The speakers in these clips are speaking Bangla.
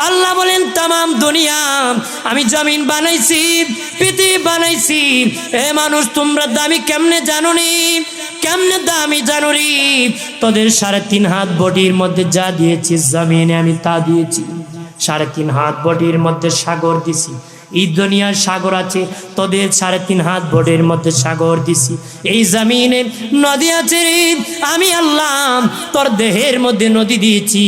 আল্লাহ বলেন তামাম দুনিয়া আমি জমিন বানাইছি, পৃথিবী বানাইছি। এ মানুষ তোমরা দামি কেমনে জানোনি, কেমনে দামি জানোনি? তোদের 3.5 হাত বডির মধ্যে যা দিয়েছি জমিনে আমি তা দিয়েছি। 3.5 হাত বডির মধ্যে সাগর দিছি। এই দুনিয়ার সাগর আছে, তোদের 3.5 হাত বডির মধ্যে সাগর দিছি। এই জমিনে নদী আছে, আমি আল্লাহ তোর দেহের মধ্যে নদী দিয়েছি।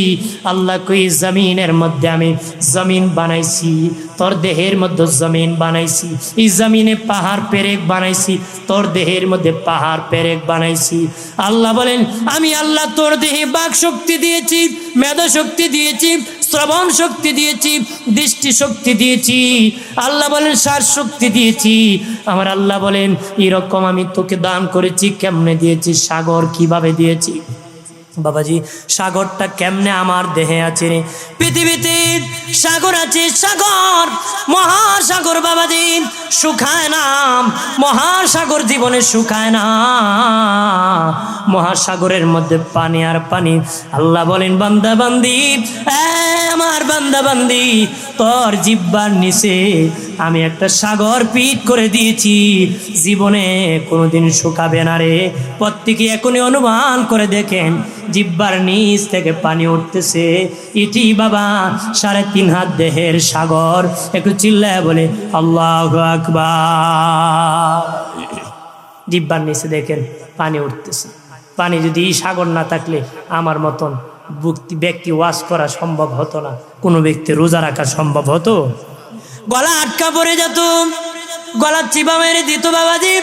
আল্লাহ কই জমিনের মধ্যে আমি জমিন বানাইছি, তোর দেহের মধ্যে জমিন বানাইছি। এই জমিনে পাহাড় পেরেক বানাইছি, তোর দেহের মধ্যে পাহাড় পেরেক বানাইছি। আল্লাহ বলেন আমি আল্লাহ তোর দেহে বাক শক্তি দিয়েছি, মেধা শক্তি দিয়েছি, শ্রবণ শক্তি দিয়েছি, দৃষ্টি শক্তি দিয়েছি। আল্লাহ বলেন শ্বাস শক্তি দিয়েছি। আমার আল্লাহ বলেন এরকম আমি তোকে দান করেছি। কেমনে দিয়েছি? সাগর কিভাবে দিয়েছি? বাবাজি সাগরটা কেমনে আমার দেহে আছে রে? পৃথিবীতে সাগর আছে, সাগর মহাসাগর বাবাজি শুকায় না। মহাসাগর জীবনে শুকায় না। মহাসাগরের মধ্যে পানি আর পানি। আল্লাহ বলেন বান্দা বান্দি, আমার বান্দা বান্দি, তোর জিহ্বার নিচে আমি একটা সাগর পিট করে দিয়েছি। জীবনে কোনোদিন শুকাবে না রে। প্রত্যেকে এখনই অনুমান করে দেখেন জিহ্বার নিচ থেকে পানি উঠতেছে। এটি বাবা 3.5 হাত দেহের সাগর। একটু চিল্লায় বলে আল্লাহু আকবার। জিহ্বার নিচে দেখেন পানি উঠতেছে। পানি যদি সাগর না থাকলে আমার মতন ব্যক্তি ওয়াজ করা সম্ভব হতো না, কোনো ব্যক্তি রোজা রাখা সম্ভব হতো? গলা আটকা পড়ে যেত, গলা চিপা মেরে দিত বাবাজি।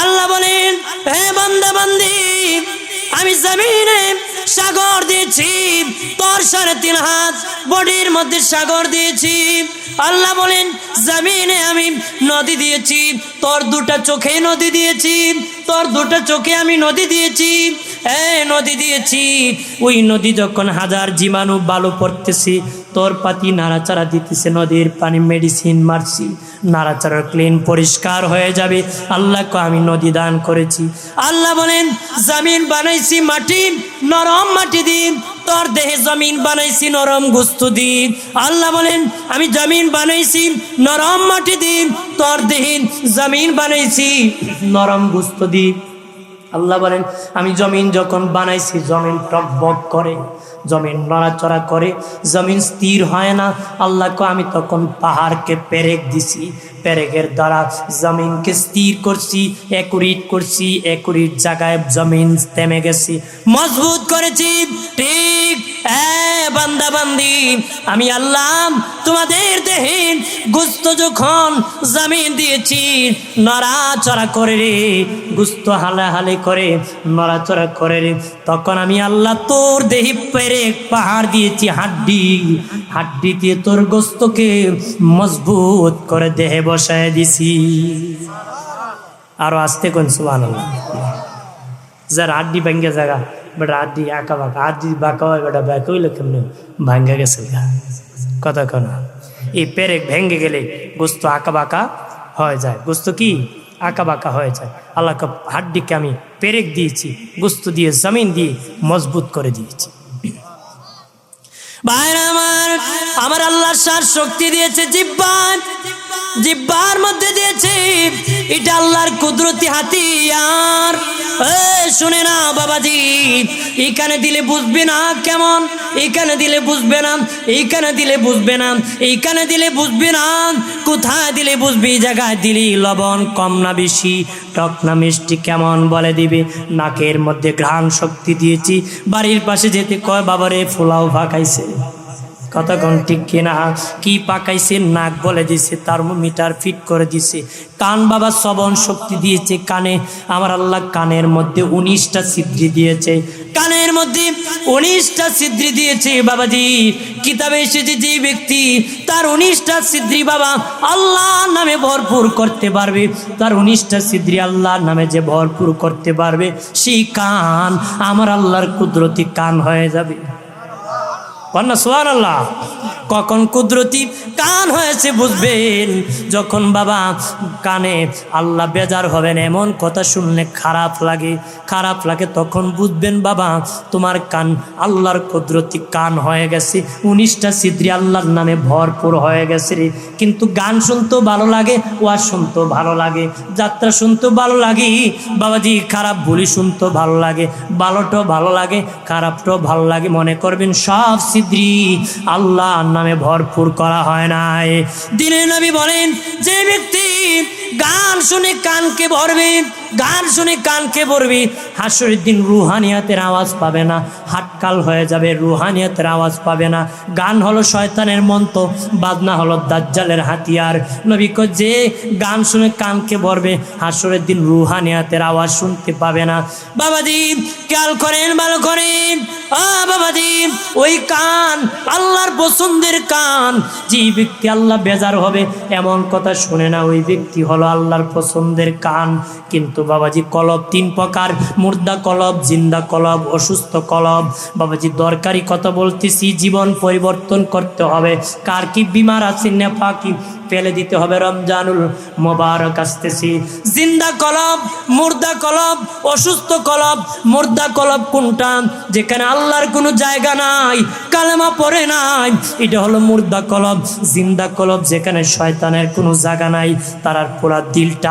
আল্লাহ বলেন হে বান্দা বান্দি, আমি জমিনে সাগর দিয়েছি, তোর 3.5 হাত বডির মধ্যে সাগর দিয়েছি। আল্লাহ বলেন জমিনে আমি নদী দিয়েছি, তোর 2টা চোখে নদী দিয়েছি, তোর 2টা চোখে আমি নদী দিয়েছি। নদী দিয়েছি। ওই নদী যখন 1000 জীবাণু বালু পড়তেছি, তোর পাতি নাড়াচাড়া দিতেছে, নদীর পানি মেডিসিন মারছি, নাড়াচাড়া ক্লিন পরিষ্কার হয়ে যাবে। আল্লাহকে আমি নদী দান করেছি। আল্লাহ বলেন জমিন বানাইছি মাটি, নরম মাটি দিন, তোর দেহে জমিন বানাইছি নরম গোস্ত দিন। আল্লাহ বলেন আমি জমিন বানাইছি নরম মাটি দিন, তোর দেহে জমিন বানাইছি নরম গোস্ত দিন। আল্লাহ বলেন আমি জমিন যখন বানাইছি জমিন টকবক করে, জমিন নড়াচড়া করে, জমিন স্থির হয় না। আল্লাহকে আমি তখন পাহাড়কে পেরেক দিছি, পেরেকের দ্বারা জমিনকে স্থির করছি, একুরিট করছি, একুরিট জায়গায় জমিন থেমে গেছি, মজবুত করেছি। ঠিক বান্দা বান্দি, আমি আল্লাহ তোমাদের দেহে গোস্ত যখন জমিন দিয়েছি নড়াচড়া করে রে, গোস্ত হালাহালি করে নড়াচড়া করে রে, তখন আমি আল্লাহ তোর দেহে পেরেক পাহাড় দিয়েছি, হাড্ডি, হাড্ডি দিয়ে তোর গোস্তকে মজবুত করে দেহে বসায় দিছি। আরো আসতে কোন সুবহানাল্লাহ। যার হাড্ডি ভাঙ্গে জায়গা বেটা হাড্ডি আঁকা বাঁকা, হাড্ডি বাঁকা হয় বেটা বাঁকা হইলে কেমনি ভাঙ্গা গেছে কথা কেন? এই পেরেক ভেঙ্গে গেলে গোস্ত আঁকা বাঁকা হয়ে যায়, গোস্ত কি আঁকা বাঁকা হয়ে যায়। আল্লাহকে হাড্ডিকে আমি পেরেক দিয়েছি, গোস্ত দিয়ে জমিন দিয়ে মজবুত করে দিয়েছি। ভাইরা আমার আল্লাহ শ্বাস শক্তি দিয়েছে জিহ্বার, জিহ্বার মধ্যে দিয়েছে, এটা আল্লাহর কুদরতি হাতিয়ার। শুনে না বাবাজি, এইখানে দিলে বুঝবে না কেমন, এইখানে দিলে বুঝবে না, এইখানে দিলে বুঝবে না, এইখানে দিলে বুঝবে না, কোথায় দিলে বুঝবি? জায়গায় দিলি লবণ কম না বেশি, টক না মিষ্টি কেমন বলে দিবে। নাকের মধ্যে ঘ্রাণ শক্তি দিয়েছি। বাড়ির পাশে যেতে কয় বাবারে ফুলাও ফাঁকাইছে, কতক্ষণ ঠিক কিনা, কি পাকাইছে নাক বলে দিছে, থার্মোমিটার ফিট করে দিছে। কান বাবা শ্রবণ শক্তি দিয়েছে কানে, আমার আল্লাহ কানের মধ্যে 19টা ছিদ্রি দিয়েছে, কানের মধ্যে 19টা ছিদ্রি দিয়েছে বাবাজি। কিতাবে এসেছে যে ব্যক্তি তার 19টা ছিদ্রি বাবা আল্লাহর নামে ভরপুর করতে পারবে, তার 19টা ছিদ্রি আল্লাহর নামে যে ভরপুর করতে পারবে, সেই কান আমার আল্লাহর কুদরতি কান হয়ে যাবে। সুবহানাল্লাহ। কখন কুদরতি কান হয়েছে বুঝবেন যখন বাবা কানে আল্লাহ বেজার হবেন, এমন কথা শুনলে খারাপ লাগে, তখন বুঝবেন বাবা তোমার কান আল্লাহর কুদরতি কান হয়ে গেছে, 19টা ছিদ্রি আল্লাহর নামে ভরপুর হয়ে গেছে রে। কিন্তু গান শুনতেও ভালো লাগে, ওয়াজ শুনতেও ভালো লাগে, যাত্রা শুনতেও ভালো লাগে বাবাজি, খারাপ বলি শুনতেও ভালো লাগে, ভালোটাও ভালো লাগে, খারাপটাও ভালো লাগে। মনে করবেন সব ছিদ্রি আল্লাহর নামে ভরপুর করা হয় নাই। দিনের নবী বলেন যে ব্যক্তি গান শুনে কানকে ভরবে, গান শুনে কানকে ভরবে, হাসরের দিন রুহানিয়াতের আওয়াজ পাবে না, হাটকাল হয়ে যাবে, রুহানিয়াতের আওয়াজ পাবে না। গান হলো শয়তানের মন্ত্র, বাজনা হলো দাজ্জালের হাতিয়ার। নবী কয় যে গান শুনে কানকে ভরবে, হাসরের দিন রুহানিয়াতের আওয়াজ শুনতে পাবে না। বাবাজি খেয়াল করেন, ভালো করেন, বাবাজি ওই কান আল্লাহর পছন্দের কান। যে ব্যক্তি আল্লাহ বেজার হবে এমন কথা শুনে না, ওই ব্যক্তি হলো আল্লাহর পছন্দের কান। কিন্তু বাবাজি কলব 3 প্রকার, মুর্দা কলব, জিন্দা কলব, অসুস্থ কলব। বাবাজি দরকারি কথা বলতেছি, জীবন পরিবর্তন করতে হবে। কার কি বিমার আছে নেপাকি ফেলে দিতে হবে, রমজানুল মোবারক আসতেছি। জিন্দা কলব, মুর্দা কলব, অসুস্থ কলব। মুর্দা কলব কোনটা? যেখানে আল্লাহর কোনো জায়গা নাই, কালেমা পড়ে নাই, এটা হলো মুর্দা কলব। জিন্দা কলব যেখানে শয়তানের কোনো জায়গা নাই, তার পুরা দিলটা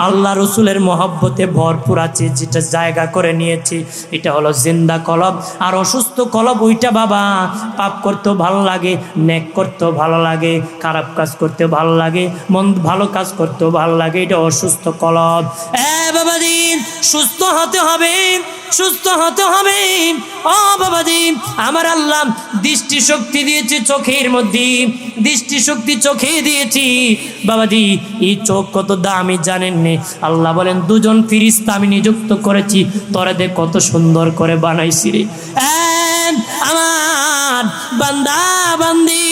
আল্লাহ রসুলের মহব্বতে ভরপুর আছে, যেটা জায়গা করে নিয়েছে, এটা হলো জিন্দা কলব। আর অসুস্থ কলব ওইটা বাবা পাপ করতেও ভালো লাগে, নেক করতেও ভালো লাগে, খারাপ কাজ করতে ভালো লাগে, ভালো কাজ করতেও ভালো লাগে, এটা অসুস্থ কলব। বাবাজি সুস্থ হতে হবে, সুস্থ হতে হবে। ও বাবাজি আমার আল্লাহ দৃষ্টি শক্তি দিয়েছে চোখের মধ্যে, দৃষ্টি শক্তি চোখে দিয়েছি বাবাজি। এই চোখ কত দামি জানেন নে? আল্লাহ বলেন 2 জন ফেরেশতা আমি নিযুক্ত করেছি, তোরা দেখ কত সুন্দর করে বানাইছি রে। আমার বান্দা বান্দি,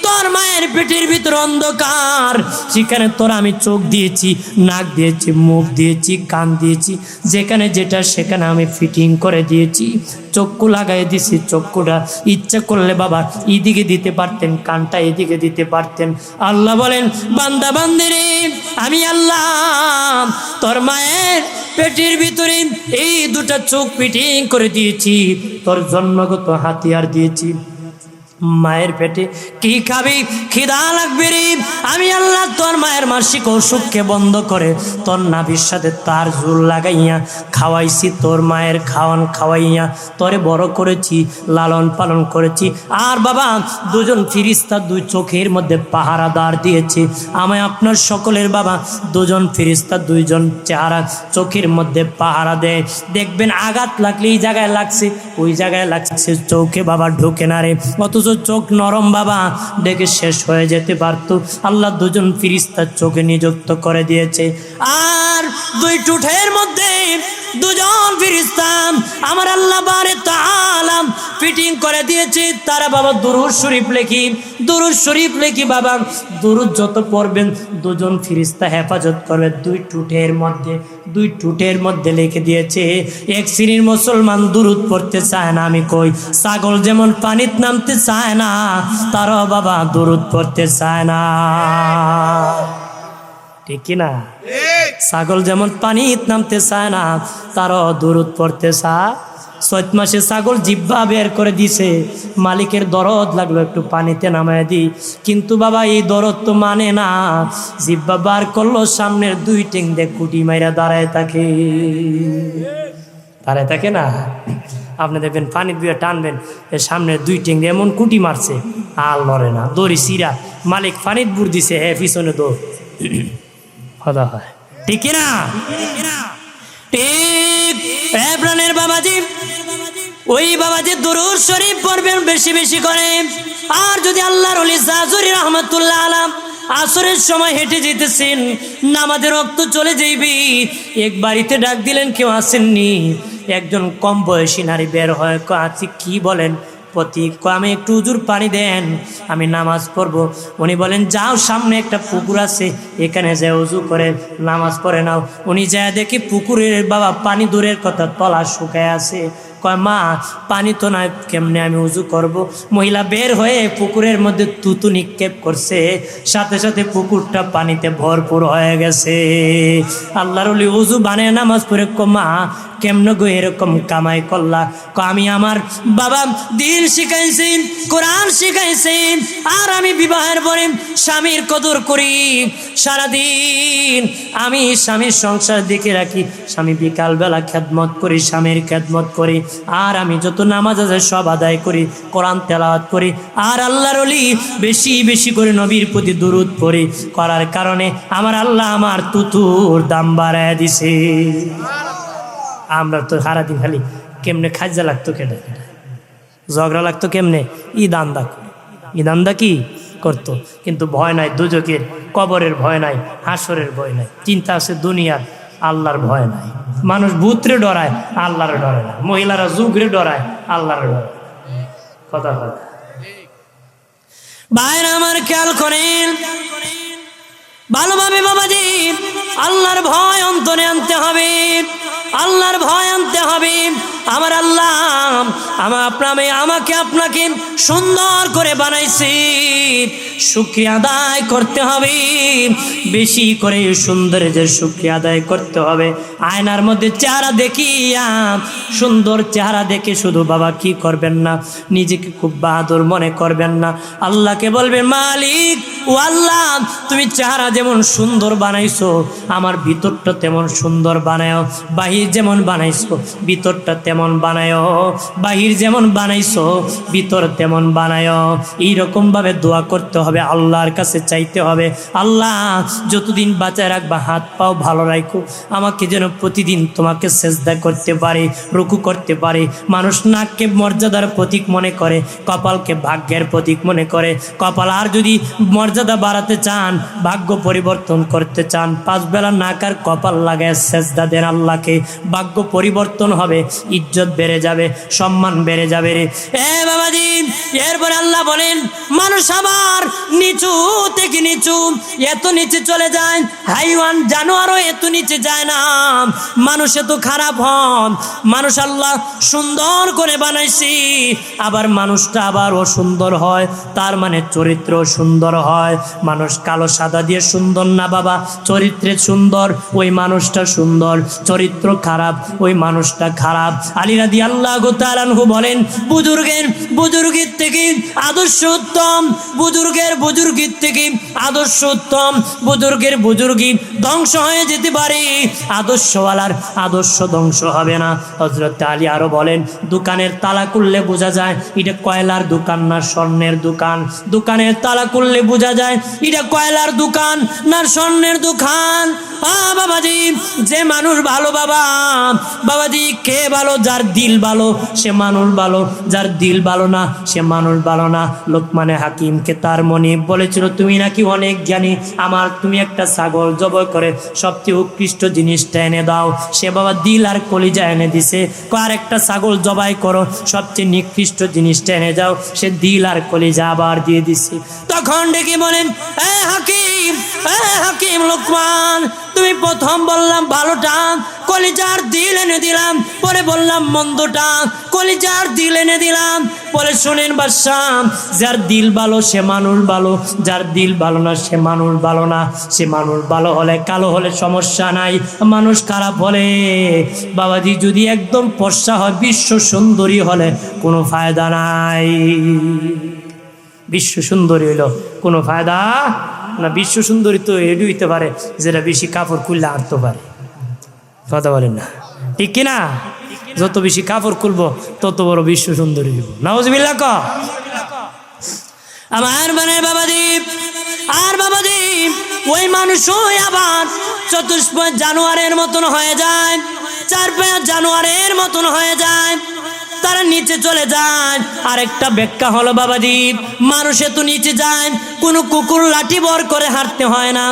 তোর মায়ের পেটের ভিতর অন্ধকার, সেখানে তোরা আমি চোখ দিয়েছি, নাক দিয়েছি, মুখ দিয়েছি, কান দিয়েছি, যেখানে যেটা সেখানে আমি ফিটিং করে দিয়েছি। চক্ষু লাগাই দিছি, চক্ষুটা ইচ্ছা করলে বাবা এদিকে দিতে পারতেন, কানটা এদিকে দিতে পারতেন। আল্লাহ বলেন বান্দা বান্দিরে আমি আল্লাহ তোর মায়ের পেটের ভিতরে এই 2টা চোখ ফিটিং করে দিয়েছি, তোর জন্মগত হাতিয়ার দিয়েছি। মায়ের পেটে কি খাবি, খিদা লাগবে রে, আমি আল্লাহ তোর মায়ের মাসিক অসুখকে বন্ধ করে তোর নাভির সাথে তার জোর লাগাইয়া খাওয়াইছি, তোর মায়ের খাওয়াইয়া তোরে বড় করেছি, লালন পালন করেছি। আর বাবা 2 জন ফেরেশতা 2 চোখের মধ্যে পাহারাদার দিয়েছে আমায় আপনার সকলের বাবা। 2 জন ফেরেশতা 2 জন চেহারা চোখের মধ্যে পাহারা দেয়। দেখবেন আঘাত লাগলে এই জায়গায় লাগছে, ওই জায়গায় লাগছে, চোখে বাবা ঢোকে না রে, অথচ চোখ নরম বাবা, দেখে শেষ হয়ে যেতে পারত। আল্লাহ 2 জন ফেরেশতা চোখে নিযুক্ত করে দিয়েছে। আর 2 ঠোঁটের মধ্যে 2 জন ফেরেশতা আমার আল্লাহ বারে তাআলা ফিটিং করে দিয়েছে। তারা বাবা দুরূদ শরীফ লেখি, দুরূদ শরীফ লেখি বাবা। দুরূদ যত পড়বেন 2 জন ফেরেশতা হেফাজত করবে 2 ঠোঁটের মধ্যে লিখে দিয়েছে। এক শ্রেণীর মুসলমান দুরূদ পড়তে চায় না, আমি কই ছাগল যেমন পানিতে নামতে চায় না, তারাও বাবা দুরূদ পড়তে চায় না, ঠিক কি না? ছাগল যেমন পানিতে নামতে চায় না, তারাও দুরূদ পড়তে চায়। 7 মাসে ছাগল জিহ্বা বের করে দিছে, মালিকের দরদ লাগলো একটু পানিতে নামায় দি, কিন্তু বাবা এই দরদ তো মানে না, জিহ্বা বার করলো, সামনের 2 ঠ্যাং দিয়ে কুটি মাইরা দাঁড়ায় থাকে না। আপনি দেখবেন পানি দিয়ে টানবেন, এর সামনে 2 ঠ্যাং দিয়ে এমন কুটি মারছে, আর লড়ে না, দড়ি সিরা, মালিক পানিত বুড় দিছে, পিছনে দৌড় হদা হয়, ঠিক না? ঠিক প্রাণের বাবাজি, ওই বাবাজি দুরূদ শরীফ পড়বেন বেশি বেশি করে। আর যদি আল্লাহর ওলি জাজুরি রহমাতুল্লাহ আলাইহি আসরের সময় হেঁটে যেতেছেন, নামাজের রক্ত চলে যাইবি, এক বাড়িতে ডাক দিলেন, কেউ আসেননি, একজন কম বয়সী নারী বের হয়, আছি কি বলেন প্রতীক, আমি একটু উজুর পানি দেন, আমি নামাজ পড়বো। উনি বলেন যাও, সামনে একটা পুকুর আছে, এখানে যায় উজু করে নামাজ পড়ে নাও। উনি যায় দেখি পুকুরের বাবা পানি দূরের কথা, তলা শুকায় আছে। কয় মা পানি তো নাই, কেমনে আমি উজু করব? মহিলা বের হয়ে পুকুরের মধ্যে তুতু নিক্ষেপ করছে, সাথে সাথে পুকুরটা পানিতে ভরপুর হয়ে গেছে। আল্লাহর ওলি উজু বানায় নামাজ পড়ে মা কেমনে গো এরকম কামাই করলা? আমি আমার বাবা দিন শিখাইছেন, কোরআন শিখাইছেন, আর আমি বিবাহের পরে স্বামীর কদর করি। সারাদিন আমি স্বামীর সংসার দিকে রাখি, স্বামী বিকালবেলা খেদমত করি, স্বামীর খেদমত করি, আর আমি যত নামাজ আছে সব আদায় করি, কোরআন তেলাওয়াত করি, আর আল্লাহর ওলি বেশি বেশি করে নবীর প্রতি দুরূদ পড়ি। করার কারণে আমার আল্লাহ আমার তুতুর দাম বাড়ায় দিছে। আমরা তো সারাদিন খালি কেমনে খাজা লাগতো, কেটে ঝগড়া লাগতো কেমনে, ইদান্দা কি করতো, কিন্তু ভয় নাই দুজকের, কবরের ভয় নাই, হাসরের ভয় নাই, চিন্তা আছে দুনিয়ার, আল্লাহর ভয় নাই। মানুষ ভূতরে ডরায়, আল্লাহরে ডরে না। মহিলারা যুগরে ডরায়, আল্লাহরে ডরে। কথা কথা ভাইরা আমার খেয়াল করেন ভালোভাবে বাবাজি, আল্লাহর ভয় অন্তরে আনতে হবে, আল্লাহর ভয় আনতে হবে। আমার আল্লাহ আমাকে আপনাকে সুন্দর করে বানাইছে, শুকরিয়া আদায় করতে হবে, বেশি করে সৌন্দর্যের শুকরিয়া আদায় করতে হবে। আয়নার মধ্যে চেহারা দেখিয়া, সুন্দর চেহারা দেখে শুধু বাবা কি করবেন না, নিজেকে খুব বাহাদুর মনে করবেন না, আল্লাহকে বলবেন মালিক ও আল্লাহ, তুমি চেহারা যেমন সুন্দর বানাইছো, আমার ভিতরটা তেমন সুন্দর বানায়ো, বাহির যেমন বানাইছো ভিতরটা তেমন বানায়ো, বাহির যেমন বানাইছো ভিতর তেমন বানায়ো। এইরকম ভাবে দোয়া করতে হবে, আল্লাহর কাছে চাইতে হবে, আল্লাহ যতদিন বাঁচায় রাখবা, হাত পাও ভালো রাখো, আমাকে যেন প্রতিদিন তোমাকে সেজদা করতে পারে, রুকু করতে পারে। মানুষ নাককে মর্যাদার প্রতীক মনে করে, কপালকে ভাগ্যের প্রতীক মনে করে। কপাল আর যদি মর্যাদা বাড়াতে চান, ভাগ্য পরিবর্তন করতে চান, 5 বেলা নাক আর কপাল লাগায় সেজদা দেন আল্লাহকে, ভাগ্য পরিবর্তন হবে, ইজ্জত বেড়ে যাবে, সম্মান বেড়ে যাবে রে এ বাবাজি। এরপরে আল্লাহ বলেন মানুষ আবার নিচু থেকে নিচু, এত নিচে চলে যায়, হাইওয়ান জানোয়ারও এত নিচে যায় না। মানুষ এত খারাপ হন, মানুষ আল্লাহ সুন্দর করে বানাইছি, আবার মানুষটা আবার অসুন্দর হয়, তার মানে চরিত্র সুন্দর হয়। মানুষ কালো সাদা দিয়ে সুন্দর না বাবা, চরিত্রে সুন্দর ওই মানুষটা সুন্দর, চরিত্র খারাপ ওই মানুষটা খারাপ। আলী রাদিয়াল্লাহু তাআলা আনহু বলেন বুজুর্গের থেকে আদর্শ উত্তম, বুজুর্গের থেকে আদর্শ উত্তম। বুজুর্গের বুজুর্গি ধ্বংস হয়ে যেতে পারে, আদর্শওয়ালার আদর্শ ধ্বংস হবে না। হযরত আলী আরো বলেন দোকানের তালা খুললে বোঝা যায় এটা কয়লার দোকান না স্বর্ণের দোকান, দোকানের তালা খুললে বোঝা যায় এটা কয়লার দোকান না স্বর্ণের দোকান। বাবাজি যে মানুষ ভালো বাবাজি কে ভালো? যার দিল ভালো সে মানুষ ভালো, যার দিল ভালো না সে মানুষ ভালো না। লোকমানে হাকিমকে তার মনে বলেছিল তুমি নাকি অনেক জ্ঞানী, তুমি একটা ছাগল জবাই করে সবচেয়ে উৎকৃষ্ট জিনিসটা এনে দাও। সে বাবা দিল আর কলিজা এনে দিছে, আর একটা ছাগল জবাই করো সবচেয়ে নিকৃষ্ট জিনিসটা এনে যাও। সে দিল আর কলিজা আবার দিয়ে দিছে। তখন ডেকে বলেন হাকিম লোকমান, তুমি প্রথম বললাম ভালোটা, কলিজার দিল এনে দিলাম, পরে বললাম মন্দটা, কলিজার দিল এনে দিলাম। পরে শুনেন বাদশাহ, যার দিল ভালো সে মানুষ ভালো, যার দিল ভালো না সে মানুষ ভালো না। সে মানুষ ভালো হলে কালো হলে সমস্যা নাই, মানুষ খারাপ হলে বাবাজি যদি একদম ফর্সা হয়, বিশ্ব সুন্দরী হলে কোনো ফায়দা নাই। বিশ্ব সুন্দরী হইল কোনো ফায়দা না। বিশ্ব সুন্দরী তো এডি হইতে পারে যেটা বেশি কাপড় খুললে আনতে পারে, কথা বলেন না ঠিক কিনা? যত বেশি কাপড় খুলবো তত বড় বিশ্ব সুন্দরী হইব। নাউজুবিল্লাহ ক আমার মানে বাবাজি। আর বাবাজি ওই মানুষই আবার চতুষ্পদ জানোয়ারের মতন হয়ে যায়, 4 পায়ের জানোয়ারের মতন হয়ে যায়। তারা নিচে চলে যায়। আরেকটা ব্যাখ্যা হলো বাবাজি, মানুষ এত নিচে যায়, কোনো কুকুর লাঠি বর করে হাঁটতে হয় না,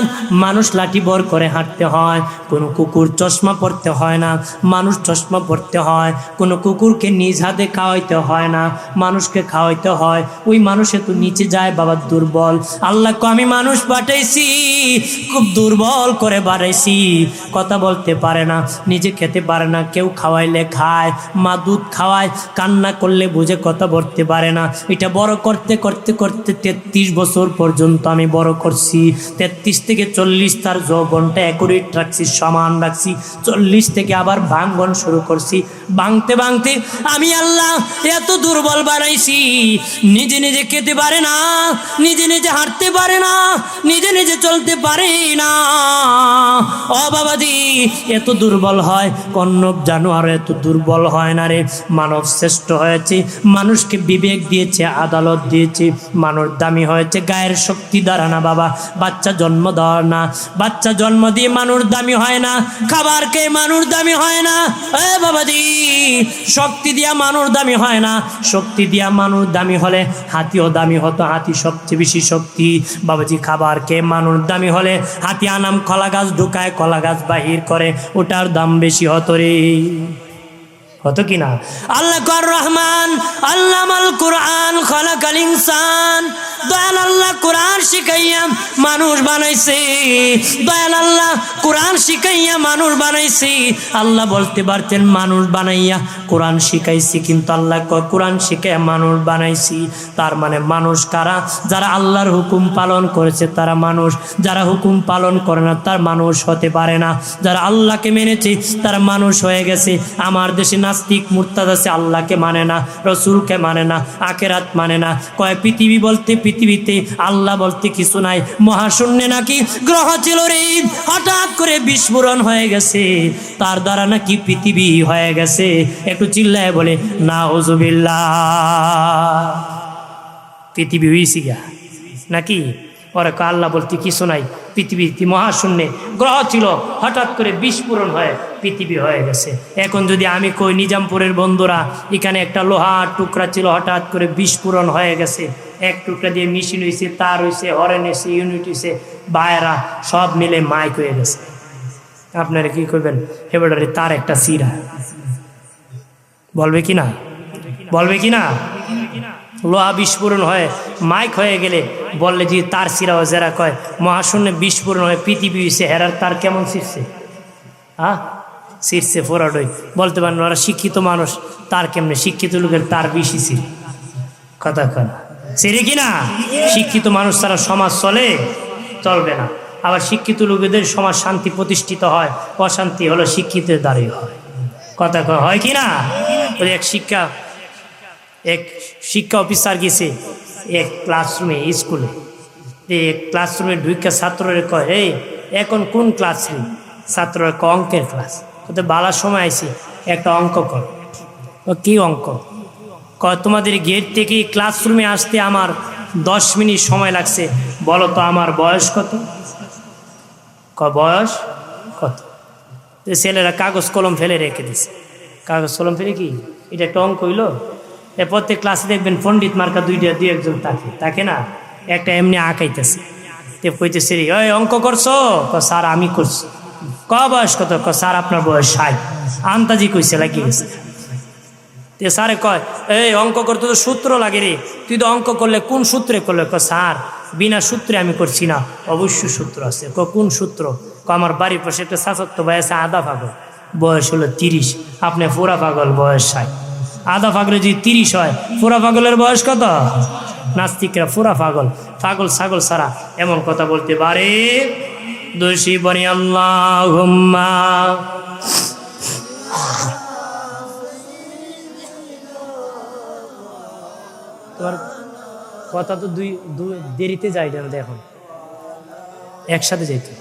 মানুষ লাঠি বর করে হাঁটতে হয়। কোনো কুকুর চশমা পরতে হয় না, মানুষ চশমা পরতে হয়। কোনো কুকুরকে নিজ হাতে খাওয়াইতে হয় না, মানুষকে খাওয়াইতে হয়। ওই মানুষ এত নিচে যায় বাবা, দুর্বল। আল্লাহ কো আমি মানুষ পাঠাইছি, খুব দুর্বল করে বাড়াইছি, কথা বলতে পারে না, নিজে খেতে পারে না, কেউ খাওয়াইলে খায়, মা দুধ খাওয়ায়, কান্না করলে বুঝে কথা বলতে পারে না। এটা বড় করতে করতে করতে 33 বছর পর্যন্ত আমি বড় করছি। 33 থেকে 40 তার যৌবনটা অ্যাকুরেট রাখছি, সমান রাখছি। 40 থেকে আবার ভাঙ্গন শুরু করছি। ভাঙতে ভাঙতে আমি আল্লাহ এত দুর্বল বানাইছি, নিজে নিজে খেতে পারে না, নিজে নিজে হাঁটতে পারে না, নিজে নিজে চলতে পারে না। ও বাবাজি, এত দুর্বল হয় কন্নব জানোয়ার, এত দুর্বল হয় না রে। মানব শ্রেষ্ঠ হয়েছে, মানুষকে বিবেক দিয়েছে, আদালত দিয়েছে। মানুষ দামি হয়েছে গায়ের শক্তি দ্বারা না বাবা, বাচ্চা জন্ম দেওয়ার না। বাচ্চা জন্ম দিয়ে মানুষ দামি হয় না, খাবার খেয়ে মানুষ দামি হয় না। এ বাবাজি, শক্তি দিয়া মানুষ দামি হয় না। শক্তি দিয়া মানুষ দামি হলে হাতিও দামি হতো, হাতি সবচেয়ে বেশি শক্তি। বাবাজি, খাবার খেয়ে মানুষ দামি হলে হাতি আনাম কলা গাছ ঢুকায়, কলা গাছ বাহির করে, ওটার দাম বেশি হতো রে, হতো কিনা? আল্লাহ কর রহমান আল্লামাল কুরআন খালাকাল ইনসান। দয়াল আল্লাহ কোরআন শিখাইয়া মানুষ বানাইছে, দয়াল আল্লাহ কোরআন শিখাইয়া মানুষ বানাইছে। আল্লাহ বলতে পারতেন মানুষ বানাইয়া কোরআন শিখাইছি, কিন্তু আল্লাহ কয় কোরআন শিখাইয়া মানুষ বানাইছি। তার মানে মানুষ কারা? যারা আল্লাহর হুকুম পালন করেছে তারা মানুষ, যারা হুকুম পালন করে না তার মানুষ হতে পারে না। যারা আল্লাহকে মেনেছে তারা মানুষ হয়ে গেছে। আমার দেশে নাস্তিক মুরতাদ আছে, আল্লাহকে মানে না, রসুলকে মানে না, আখেরাত মানে না। কয় পৃথিবী বলতে, পৃথিবীতে আল্লাহ বলতে কিছু নাই, মহাশূন্যে নাকি গ্রহ ছিল রে, হঠাৎ করে বিস্ফোরণ হয়ে গেছে, তার দ্বারা নাকি পৃথিবী হয়ে গেছে। একটু চিল্লায় বলে নাউজুবিল্লাহ। পৃথিবী হয়েছি গা নাকি? ওরা আল্লাহ বলতে কিছু নাই, পৃথিবীতে মহাশূন্যে গ্রহ ছিল, হঠাৎ করে বিস্ফোরণ হয়ে পৃথিবী হয়ে গেছে। এখন যদি আমি কই নিজামপুরের বন্ধুরা, এখানে একটা লোহার টুকরা ছিল, হঠাৎ করে বিস্ফোরণ হয়ে গেছে, এক টুকরা দিয়ে মেশিন হয়েছে, তার হয়েছে, হরেন হয়েছে, ইউনিট হয়েছে, বায়রা সব মিলে মাইক হয়ে গেছে। আপনারা কি করবেন? এবারে তার একটা সিরা বলবে কি না? বলবে কি না? লোহা বিস্ফোরণ হয়ে মাইক হয়ে গেলে বললে যে তার সিরাও যারা কয় মহাশূন্যে বিস্ফোরণ হয়ে পৃথিবী হয়েছে, হেরার তার কেমন ছিঁড়ছে? হ্যাঁ, ছিঁড়ছে ফোরাডই। বলতে পারেন ওরা শিক্ষিত মানুষ, তার কেমনে? শিক্ষিত লোকের তার বেশি ছিঁড়ে, কথা কথা ছিঁড়ে কিনা? শিক্ষিত মানুষ তারা সমাজ চলবে না। আবার শিক্ষিত লোকেদের সমাজ শান্তি প্রতিষ্ঠিত হয়, অশান্তি হলো শিক্ষিতের দ্বারাই হয়, কথা হয় কি না? এক শিক্ষা অফিসার গেছে এক ক্লাসরুমে, স্কুলে, এক ক্লাসরুমে ঢুকে ছাত্ররে কয়, এই এখন কোন ক্লাস রে? ছাত্ররা কয় অঙ্কের ক্লাস। কোথায় বালার সময় আইসি, একটা অঙ্ক কর। কি অঙ্ক? কয় তোমাদের গেট থেকে ক্লাসরুমে আসতে আমার 10 মিনিট সময় লাগছে, বলো তো আমার বয়স কত? কয় বয়স কত? ছেলেরা কাগজ কলম ফেলে রেখে দিছে। কাগজ কলম ফেলে কি এটা একটা অঙ্ক হইল? এ প্রত্যেক ক্লাসে দেখবেন পণ্ডিত মার্কা দুই একজন তাকে না, একটা এমনি আঁকাইতেছে, কইতেছে রে ওই অঙ্ক করছো? স্যার আমি করছি। ক বয়স কত? স্যার আপনার বয়স 60। আন্তাজি কইছে লাগিয়ে গেছে। স্যারে কয় এই অঙ্ক করতে তো সূত্র লাগে রে, তুই তো অঙ্ক করলে কোন সূত্রে করলে? স্যার বিনা সূত্রে আমি করছি না, অবশ্যই সূত্র আছে। কোন সূত্র? আমার বাড়ির পাশে একটা চাচাতো ভাই আছে, আধা পাগল, বয়স হলো 30, আপনি পুরা পাগল, বয়স 60। আধা পাগলে যদি 30 হয়, পুরা পাগলের বয়স কত? নাস্তিকরা পুরা পাগল, পাগল ছাগল ছাড়া এমন কথা বলতে পারে? দোষী বনি আল্লাহুম্মা। তোমার কথা তো দুই দেরিতে যাই না, এখন একসাথে যাইতো।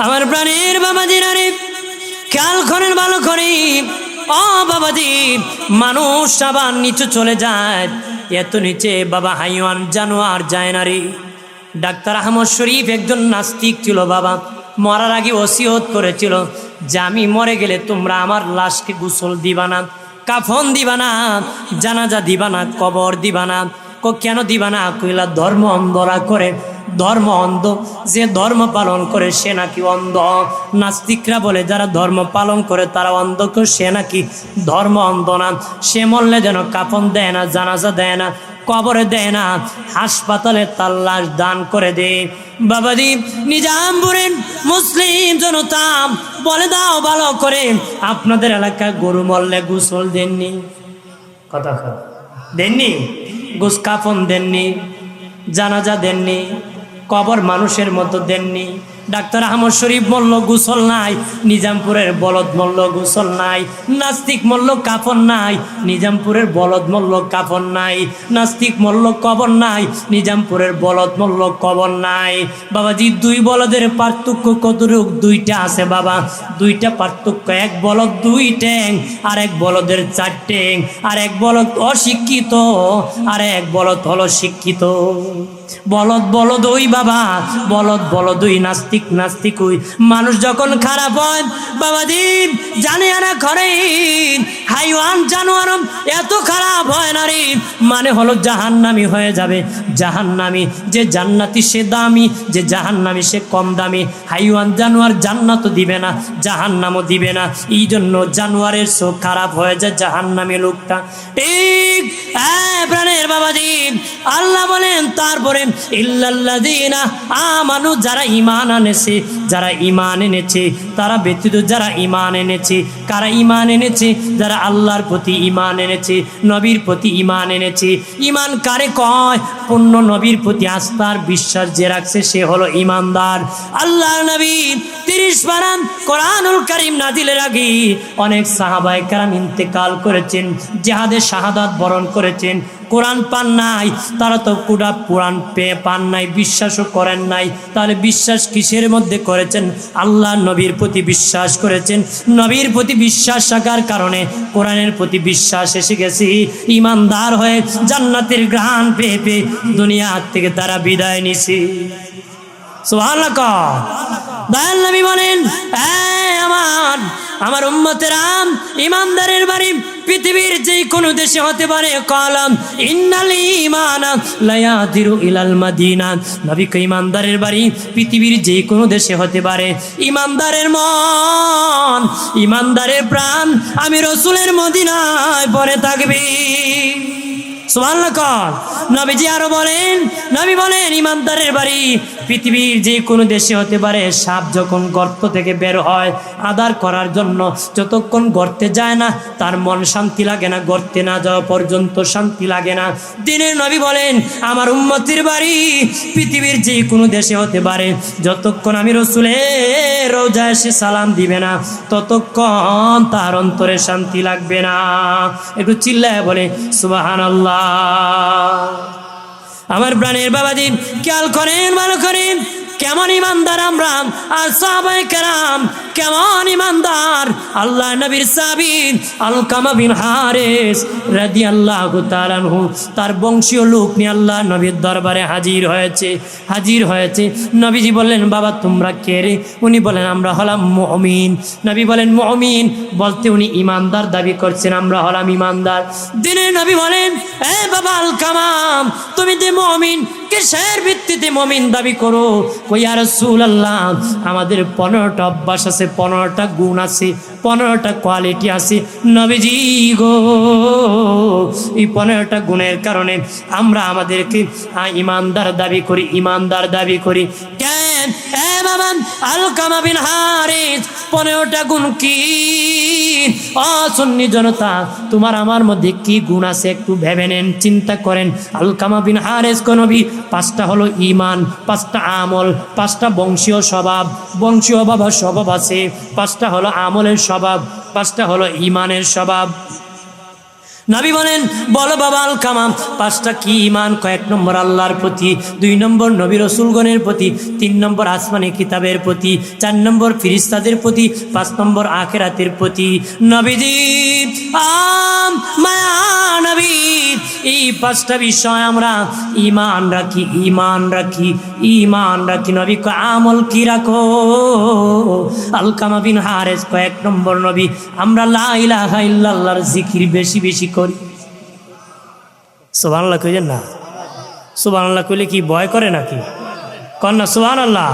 আমার প্রাণের বাবাজি নারী খেয়াল করেন, ভালো করে। ও বাবাজি, মানুষ আবার নিচু চলে যায়, এত নিচে বাবা হাইওয়ান জানোয়ার যায় না রে। ডাক্তার আহমদ শরীফ একজন নাস্তিক ছিল বাবা, মরার আগে ওসিয়ত করেছিল যে আমি মরে গেলে তোমরা আমার লাশকে গোসল দিবা না, কাফন দিবা না, জানাজা দিবা না, কবর দিবা না। কেন দিবা না? কইলা ধর্ম অন্ধরা করে, ধর্ম অন্ধ, যে ধর্ম পালন করে সে নাকি অন্ধ। নাস্তিকরা বলে যারা ধর্ম পালন করে তারা অন্ধ, সে নাকি ধর্ম অন্ধ না। সে মরলে যেন কাফন দেয় না, জানাজা দেয় না, কবরে দেয় না, হাসপাতালে তার লাশ দান করে দে। বাবাজি নিজামপুরের মুসলিম জনতা বলে দাও ভালো করে, আপনাদের এলাকায় গরু মরলে গোসল দেননি? কথা দেননি? গোস কাফন দেননি, জানাজা দেননি, কবর মানুষের মতো দেননি। ডাক্তার আহমদ শরীফ মল্ল গোসল নাই, নিজামপুরের বলদ মল্ল গোসল নাই। নাস্তিক মল্ল কাফন নাই, নিজামপুরের বলদ মল্ল কাফন নাই। নাস্তিক মল্ল কবর নাই, নিজামপুরের বলদ মল্ল কবর নাই। বাবাজি দুই বলদের পার্থক্য কতটুকু? দুইটা আছে বাবা, দুইটা পার্থক্য। এক বলদ দুই ট্যাং, আর এক বলদের চার ট্যাং। আর এক বলদ অশিক্ষিত, আর এক বলদ হলো শিক্ষিত। বলদ বলদ ওই বাবা, বলদ বলদ ওই, নাস্তিক নাস্তিক ওই। মানুষ যখন খারাপ হয় বাবাজি জানে না করে, হাইওয়ান জানোয়ার এত খারাপ হয় না রে, মানে হলো জাহান্নামী হয়ে যাবে। জাহান্নামী যে জান্নাতি সে দামি, যে জাহান্নামী সে কম দামি। হাইওয়ান জানোয়ার জান্নাতও দিবে না, জাহান্নামও দিবে না। এই জন্য জানোয়ারের চোখ খারাপ হয়ে যায় জাহান্নামী লোকটা। ঠিক প্রাণের বাবাজি আল্লাহ বলেন তারপরে ইল্লাল্লাযীনা আমানু, যারা ঈমান এনেছে, যারা ঈমান এনেছে তারা ব্যতীত যারা ঈমান এনেছে। কারা ঈমান এনেছে? যারা আল্লাহর প্রতি ঈমান এনেছে, নবীর প্রতি ঈমান এনেছে। ঈমান কারে কয়? পূর্ণ নবীর প্রতি আস্থার বিশ্বাস যে রাখছে সে হলো ঈমানদার। আল্লাহর নবী 30 পারা কোরআনুল কারীম নাজিলের আগে অনেক সাহাবায়ে কেরাম ইন্তেকাল করেছেন, জিহাদে শাহাদাত বরণ করেছেন। কোরআন পান নাই, তারা তো কুড়া পুরাণ পেয়ে পান নাই, বিশ্বাসও করেন নাই। তাহলে বিশ্বাস কিসের মধ্যে করেছেন? আল্লাহ নবীর প্রতি বিশ্বাস করেছেন। নবীর প্রতি বিশ্বাস রাখার কারণে কোরআনের প্রতি বিশ্বাস এসে গেছে। ঈমানদার হয়ে জান্নাতের ঘ্রাণ পেয়ে পেয়ে দুনিয়া থেকে তারা বিদায় নিছে। সুবহানাল্লাহ। দয়াল নবী বলেন আমার উম্মতেরা, ঈমানদারের বাড়ি পৃথিবীর যে কোনো দেশে হতে পারে। কালাম ইন্নাল ঈমানা লা ইয়াদিরু ইলাল মাদিনা। নবী কই ঈমানদারের বাড়ি পৃথিবীর যে কোনো দেশে হতে পারে। ঈমানদারের মন, ঈমানদারের প্রাণ আমি রাসূলের মদিনায় পড়ে থাকবে। সুবহানাল্লাহ। নবীজি আরো বলেন, নবী বলেন ঈমানদারের বাড়ি পৃথিবীর যে কোনো দেশে হতে পারে। সাপ যখন গর্ত থেকে বের হয় আদার করার জন্য, যতক্ষণ গর্তে যায় না তার মন শান্তি লাগে না, গর্তে না যাওয়া পর্যন্ত শান্তি লাগে না। দিনের নবী বলেন আমার উম্মতের বাড়ি পৃথিবীর যে কোনো দেশে হতে পারে, যতক্ষণ আমি রাসূলের রওজায় এসে সালাম দিবে না ততক্ষণ তার অন্তরে শান্তি লাগবে না। একটু চিল্লায় বলে সুবহানাল্লাহ। আমার প্রাণের বাবাজি খেয়াল করেন, ভালো করেন, কেমন ঈমানদার আমরা আর সাহাবায়ে কেরাম কেমন ঈমানদার। আল্লাহ নবীর সাহাবী আলকামা বিন হারিস রাদিয়াল্লাহু তাআলা আনহু তার বংশীয় লোক নিয়ে আল্লাহ নবীর দরবারে হাজির হয়েছে। নবীজি বললেন বাবা তোমরা কে রে? উনি বলেন আমরা হলাম মুমিন। নবী বলেন মুমিন বলতে উনি ঈমানদার দাবি করছেন, আমরা হলাম ঈমানদার। দিনের নবী বলেন এ বাবা আলকামা তুমি যে মুমিন, কিসের ভিত্তিতে মুমিন দাবি করো? কই ইয়া রাসূলুল্লাহ আমাদের 15টা অভ্যাস আছে, 15টা গুণ আছে, 15টা কোয়ালিটি আছে। নবীজি গো এই 15টা গুণের কারণে আমরা আমাদেরকে ঈমানদার দাবি করি, ঈমানদার দাবি করি। কেন এ বাবা আলকামা বিন হারিস 15টা গুণ কি? ও সুন্নি জনতা তোমার আমার মধ্যে কি গুণ আছে একটু ভেবে নেন, চিন্তা করেন। আলকামা বিন হারিস কোন নবী 5টা হলো ঈমান, 5টা আমল, 5টা বংশীয় স্বভাব, বংশীয় বাবার স্বভাব আছে, 5টা হলো আমলের স্বভাব, 5টা হলো ঈমানের স্বভাব। নবী বলেন বলো বাবা আলকামা 5টা কি ঈমান? কয়েক নম্বর আল্লাহর প্রতি, 2 নম্বর নবী রাসূলগণের প্রতি, 3 নম্বর আসমানি কিতাবের প্রতি, 4 নম্বর ফেরেশতাদের প্রতি, 5 নম্বর আখিরাতের প্রতি। নবীজি মায়া নবী এই পাঁচটা বিষয় আমরা ঈমান রাখি, ঈমান রাখি, ঈমান রাখি। নবী কয় আমল কি রাখো? আলকামা বিন হারেস কয় এক নম্বর নবী আমরা লা ইলাহা ইল্লাল্লাহর জিকির বেশি বেশি করি। সুবহানাল্লাহ কইলেন না? সুবহানাল্লাহ কইলে কি ভয় করে নাকি? কন্যা সুবহানাল্লাহ,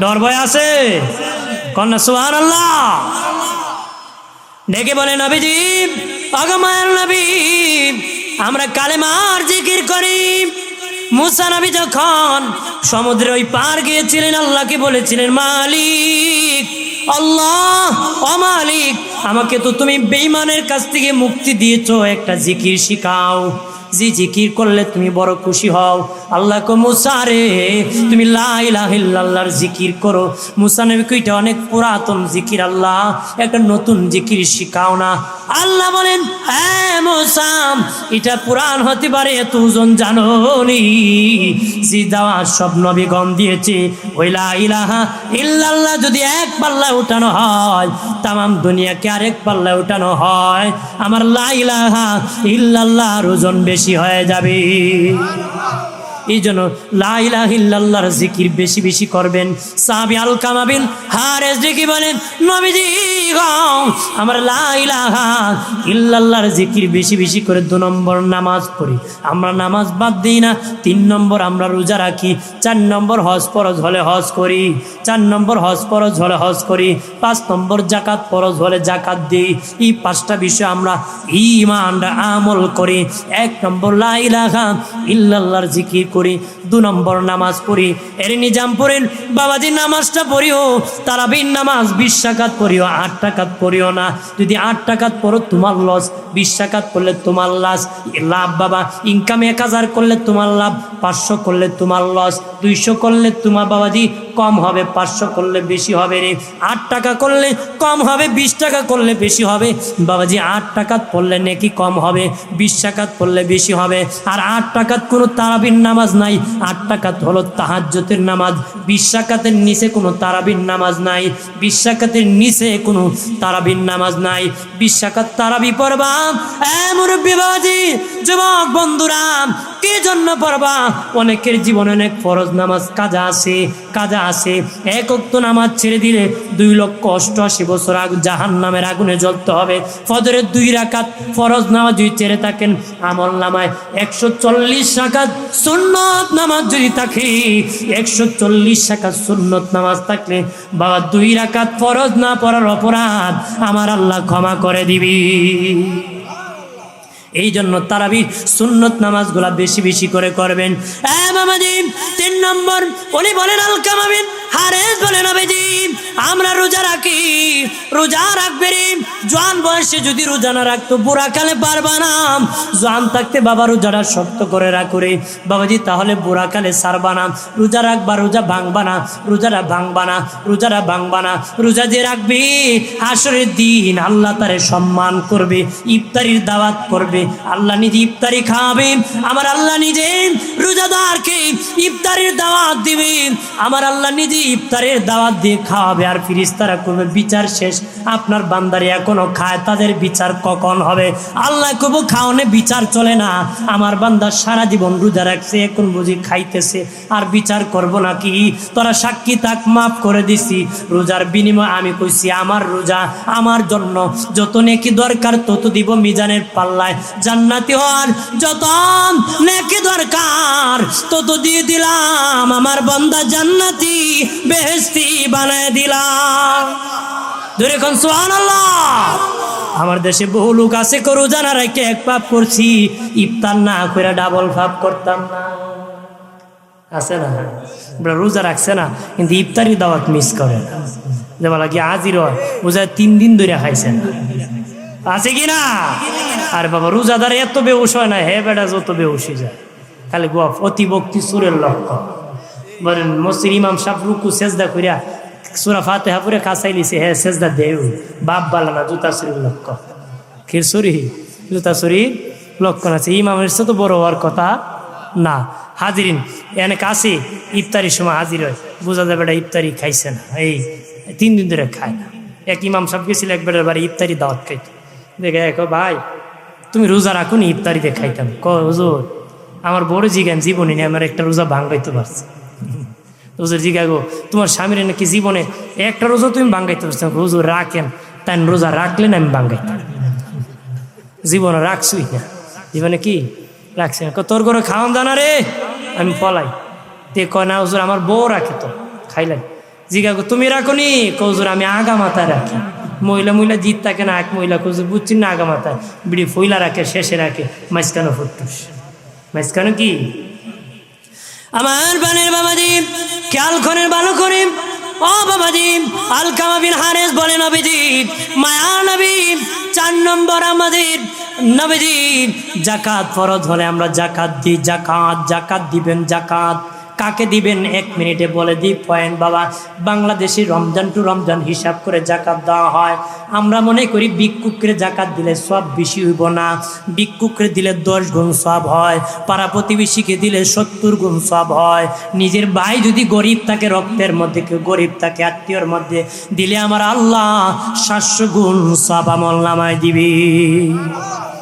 ডর ভয় আছে? কন্যা সুবহানাল্লাহ। ডেকে বলে নবীজি, আগমায়ের নবী আমরা কালেমার জিকির করি। মুসা নবী যখন সমুদ্রের ওই পার গিয়েছিলেন, আল্লাহকে বলেছিলেন মালিক আল্লাহ, ও মালিক আমাকে তো তুমি বেঈমানের কাছ থেকে মুক্তি দিয়েছো, একটা জিকির শিখাও, যে জিকির করলে তুমি বড় খুশি হও। আল্লাহ কো মুসা রে তুমি লা ইলাহা ইল্লাল্লাহর জিকির করো। মুসা নবী কইটা অনেক পুরাতন জিকির, আল্লাহ একটা নতুন জিকির শিখাও না। আল্লাহ বলেন হ্যাঁ মুসা, এটা পুরান হতে পারে, এত ওজন জানো নি, যে দাওয়াত সব নবীগণ দিয়েছে ওই লা ইলাহা ইল্লাল্লাহ যদি এক পাল্লায় উঠানো হয়, তামাম দুনিয়াকে আরেক পাল্লায় উঠানো হয়, আমার লা ইলাহা ইল্লাল্লাহর ওজন বেশি হয়ে যাবে। এই জন্য লা ইলাহা ইল্লাল্লাহর জিকির বেশি বেশি করবেন। সাহাবী আলকামা বিন হারেস ডেকে বলেন নবীজি আমরা লা ইলাহা ইল্লাল্লাহর জিকির বেশি বেশি করে 2 নম্বর নামাজ পড়ি, আমরা নামাজ বাদ দিই না। 3 নম্বর আমরা রোজা রাখি। 4 নম্বর হজ ফরজ হলে হজ করি, 4 নম্বর হজ ফরজ হলে হজ করি। 5 নম্বর যাকাত ফরজ হলে যাকাত দিই। এই 5টা বিষয় আমরা ঈমান আমল করি। 1 নম্বর লা ইলাহা ইল্লাল্লাহর জিকির করি, 2 নম্বর নামাজ পড়ি। এর নিজাম পড়েন বাবাজি, নামাজটা পড়িও তারাবির নামাজ 20 রাকাত পড়িও, 8 রাকাত পড়িও না। যদি 8 রাকাত পড়ো তোমার লস, 20 রাকাত করলে তোমার লাভ বাবা। ইনকাম 1000 করলে তোমার লাভ, 500 করলে তোমার লস, 200 করলে তোমার বাবাজি কম হবে, 500 করলে বেশি হবে রে। 8 টাকা করলে কম হবে, 20 টাকা করলে বেশি হবে বাবাজি। 8 টাকাত পড়লে নাকি কম হবে, 20 টাকাত পড়লে বেশি হবে। আর 8 টাকাত কোনো তারাবির নামাজ নাই, 8 টাকাত হলো তাহাজ্জুদের নামাজ। 20 টাকাতের নিচে কোনো তারাবির নামাজ নাই, 20 টাকাতের নিচে কোনো তারাবির নামাজ নাই। 20 টাকাত তারাবি পড়বা মুরব্বী বাবাজি, যুবক বন্ধুরা কি জন্য পড়বা? অনেকের জীবনে অনেক ফরজ নামাজ কাজা আছে, কাজা আছে। 1 ওয়াক্ত নামাজ ছেড়ে দিলে 2,88,000 বছর জাহান্নামের আগুনে জ্বলতে হবে। ফজরের 2 রাকাত ফরজ নামাজ যদি ছেড়ে থাকেন, আমল নামায় 140 রাকাত সুন্নত নামাজ যদি থাকে, 140 রাকাত সুন্নত নামাজ থাকলে বাবা 2 রাকাত ফরজ না পড়ার অপরাধ আমার আল্লাহ ক্ষমা করে দিবি। এই জন্য তারাবির সুন্নত নামাজগুলা বেশি বেশি করে করবেন। মামাজি 3 নম্বর উনি বলেন আলকামা বিন হারেস বলেন নবীজি আমরা রোজা রাখি, রোজা রাখবে রে। জোয়ান বয়সে যদি রোজা না রাখতো বুড়া কালে পারবা না। জোয়ান থাকতে বাবা রোজাটা শক্ত করে রাখো রে বাবাজি, তাহলে বুড়া কালে সারবা না। রোজা রাখবা, রোজা ভাঙবা না, রোজাটা ভাঙবা না, রোজাটা ভাঙবা না। রোজা যে রাখবি হাসরের দিন আল্লাহ তারে সম্মান করবে, ইফতারির দাওয়াত করবে, আল্লাহ নিজে ইফতারি খাওয়াবে। আমার আল্লাহ নিজে রোজাদারকে ইফতারির দাওয়াত দিবে, আমার আল্লাহ নিজে ইফতারের দাওয়াত দিয়ে খাওয়াবে। আর ফেরেশতারা করবে বিচার শেষ, আপনার বান্দারে এখনো খায়, তাদের বিচার কখন হবে? আল্লাহ কবু খাওয়ানে বিচার চলে না। আমার বান্দা সারা জীবন রোজা রাখছে, এখন বুঝি খাইতেছে, আর বিচার করব নাকি? তোরা সাক্ষী থাক, মাফ করে দিছি। রোজার বিনিময় আমি কইছি আমার রোজা আমার জন্য যত নেকি দরকার তত দিব মিজানের পাল্লায়। জান্নাতি হওয়ার যত নেকি দরকার তত দিয়ে দিলাম, আমার বান্দা জান্নাতি বেহেশতি বানায় দিলাম। ধরে কোন সুবহানাল্লাহ। আমার দেশে বহু লোক আছে রোজা না রেখে 1 পাপ করছি, ইফতার না করে ডাবল পাপ করতাম না, আছে না? রোজা রাখছে না কিন্তু ইফতারি দাওয়াত মিস করে না, যে বলা কি আজির হয় রোজা 3 দিন ধরে খাইছে না, আছে কি না? আর বাবা রোজাদার এত বেহুশ হয় না, হে বেটা যত বেহুশি যায় খালি গপ অতিভক্তি সুরের লক্ষ্য। বলেন মসজিদ ইমাম সাহেব রুকু সেজদা করিয়া সূরা ফাতিহা পড়ে কাছাই লিছে, হে সেজদা দেউ বাপ বালা না, জুতা শরীর লক্ষ্য। খিরসুরি জুতা শরীর লক্ষণ আছে, ইমামের সাথে তো বড় হওয়ার কথা না। হাজিরিন এনে কাছে ইফতারির সময় হাজির হয়, বোঝা যাবে এটা ইফতারি খাইছে না, এই 3 দিন ধরে খায় না। এক ইমাম সাহেব গেছিল এক বেটার বাড়ি ইফতারি দাওয়াত খাইতে, দেখে ভাই তুমি রোজা রাখো নি, ইফতারিতে খাইতাম। হুজুর আমার বড় জিগান জীবনে নিয়ে আমার একটা রোজা ভাঙ্গাইতে পারছে। হুজুর জিগা গো তোমার স্বামীর নাকি জীবনে একটা রোজা তুমি ভাঙ্গাইতে পারছো? হুজুর রাখেন, তাই রোজা রাখলেন আমি ভাঙ্গাইতাম। জীবনে রাখছুই না, জীবনে কি রাখছি না। তোর করে খাওয়ান দানা রে, আমি পলাই। তে কয় না হুজুর আমার বউ রাখে তো, খাইলেন। জিগা গো তুমি রাখো নি? হুজুর আমি আগা মাথায় রাখি। মহিলা জিত থাকে না, এক মহিলা হুজুর বুঝছি না, আগা মাথায় বিড়ি ফইলা রাখে, শেষে রাখে, মাঝখানে ফুটটুস। মাঝখানে কি আমার বানের বাবাজি খেয়াল করেন ভালো করে। ও বাবাজি আলকামা বিন হারেস বলে নবীজি মায়া নবী 4 নম্বর আমাদের নবীজি যাকাত ফরজ হলে আমরা যাকাত দিই। যাকাত দিবেন। যাকাত কাকে দিবেন 1 মিনিটে বলে দিই পয়েন্ট বাবা। বাংলাদেশে রমজান টু রমজান হিসাব করে যাকাত দেওয়া হয়। আমরা মনে করি ভিক্ষুকরে যাকাত দিলে সব বেশি হইব না, ভিক্ষুকরে দিলে 10 গুণ সব হয়, পাড়া প্রতিবেশীকে দিলে 70 গুণ সব হয়। নিজের ভাই যদি গরিব থাকে, রক্তের মধ্যে কেউ গরিব থাকে, আত্মীয়র মধ্যে দিলে আমার আল্লাহ 700 গুণ সব আমল নামায় দিবি।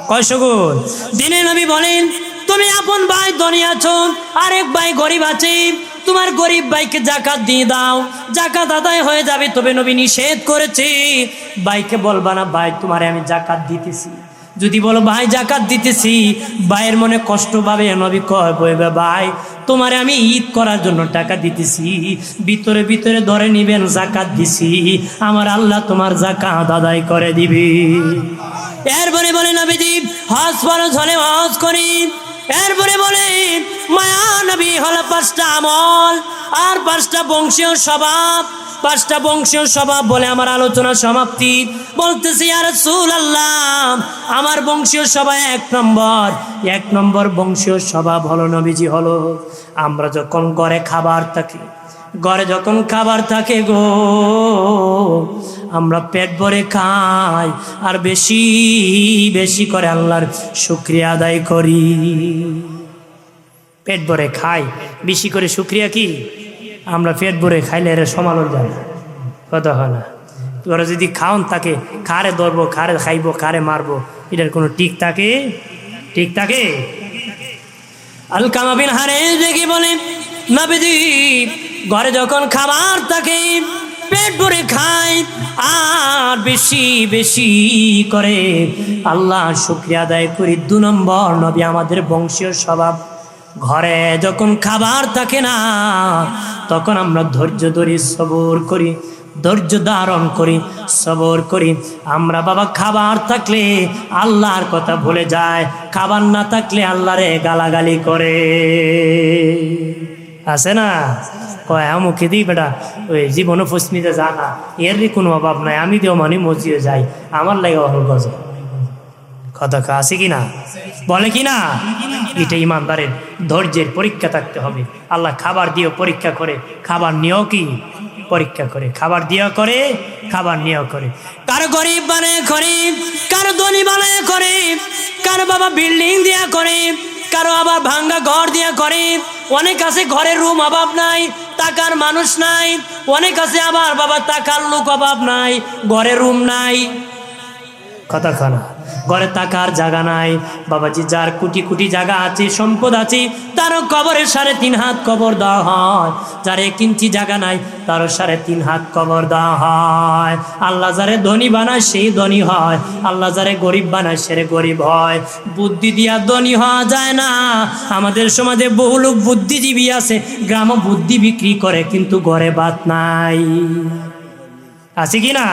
কয়শো গুণ? দিনে নবী বলেন তুমি আপন ভাই ধনী আছো, আরেক ভাই গরিব আছে, তোমার গরিব ভাইকে যাকাত দিয়ে দাও, যাকাত আদায় হয়ে যাবে। তবে নবী নিষেধ করেছে ভাইকে বলবা না ভাই তোমারে আমি যাকাত দিতেছি। যদি বলো ভাই যাকাত দিতেছি, ভাইয়ের মনে কষ্ট পাবে। নবী কয় বইবে ভাই তোমারে আমি ঈদ করার জন্য টাকা দিতেছি, ভিতরে ভিতরে ধরে নিবেন যাকাত দিছি, আমার আল্লাহ তোমার যাকাত আদায় করে দিবি। এরপরে বলে নবীজি হজ ফরজ হলে হজ করি। এরপরে বলে মায়া নবী হলো 5টা আমল আর 5টা বংশীয় স্বভাব। 5টা বংশীয় স্বভাব বলে আমার আলোচনা সমাপ্তি। বলতেছি ইয়া রাসূলুল্লাহ আমার বংশীয় স্বভাব 1 নম্বর বংশীয় স্বভাব হলো নবীজি হলো আমরা যখন ঘরে খাবার থাকে গো আমরা পেট ভরে খাই আর বেশি বেশি করে আল্লাহর শুকরিয়া আদায় করি। পেট ভরে খাই, বেশি করে শুকরিয়া কি আমরা পেট ভরে খাইলে এর সমালোচনা যায় না, কথা হয় না। তোরা যদি খাওন থাকে কারে ধরবো, কারে খাইবো, কারে মারবো, এটার কোনো ঠিক থাকে? আলকামা বিন হারেস দেখি বলে নবীজি ঘরে যখন খাবার থাকে পেট ভরে খায় আর বেশি বেশি করে আল্লাহ শুকরিয়া আদায় করি। 2 নম্বর নবী আমাদের বংশীয় স্বভাব, ঘরে যখন খাবার থাকে না তখন আমরা ধৈর্য ধরি, সবর করি, ধৈর্য ধারণ করি, সবর করি। আমরা বাবা খাবার থাকলে আল্লাহর কথা ভুলে যায়, খাবার না থাকলে আল্লাহরে গালাগালি করে। আছে না কয় মুখে দিই বেটা ওই জীবনে ফসমিতে জানা এর কোনো অভাব নাই, আমি দিও মানে মজিয়ে যাই, আমার লাগে অহল গজ। কথা আছে কি না? বলে কি না? এটা ইমানদারের ধৈর্যের পরীক্ষা থাকতে হবে। আল্লাহ খাবার দিয়েও পরীক্ষা করে, খাবার নিয়েও কি পরীক্ষা করে, খাবার দিয়া করে, খাবার নিয়েও করে। কারো গরিব বানায় করে, কারো ধনী বানায় করে, কারো বাবা বিল্ডিং দিয়া করে, কারো আবার ভাঙ্গা ঘর দিয়া করে। অনেক আছে ঘরের রুম অভাব নাই, টাকার মানুষ নাই। অনেক আছে আবার বাবা টাকার লোক অভাব নাই, ঘরে রুম নাই। কথা খানা ঘরে টাকার জায়গা নাই। বাবাজি যার কোটি কোটি জায়গা আছে, সম্পদ আছে, তারও কবরের 3.5 হাত কবর দেওয়া হয়। যার 1 ইঞ্চি জায়গা নাই তারও 3.5 হাত কবর দেওয়া হয়। আল্লাহ যারে ধনী বানায় সেই ধনী হয়, আল্লাহ যারে গরিব বানায় সে গরিব হয়। বুদ্ধি দিয়া ধনী হওয়া যায় না। আমাদের সমাজে বহু লোক বুদ্ধিজীবী আছে, গ্রাম বুদ্ধি বিক্রি করে কিন্তু ঘরে ভাত নাই। আছে কি না?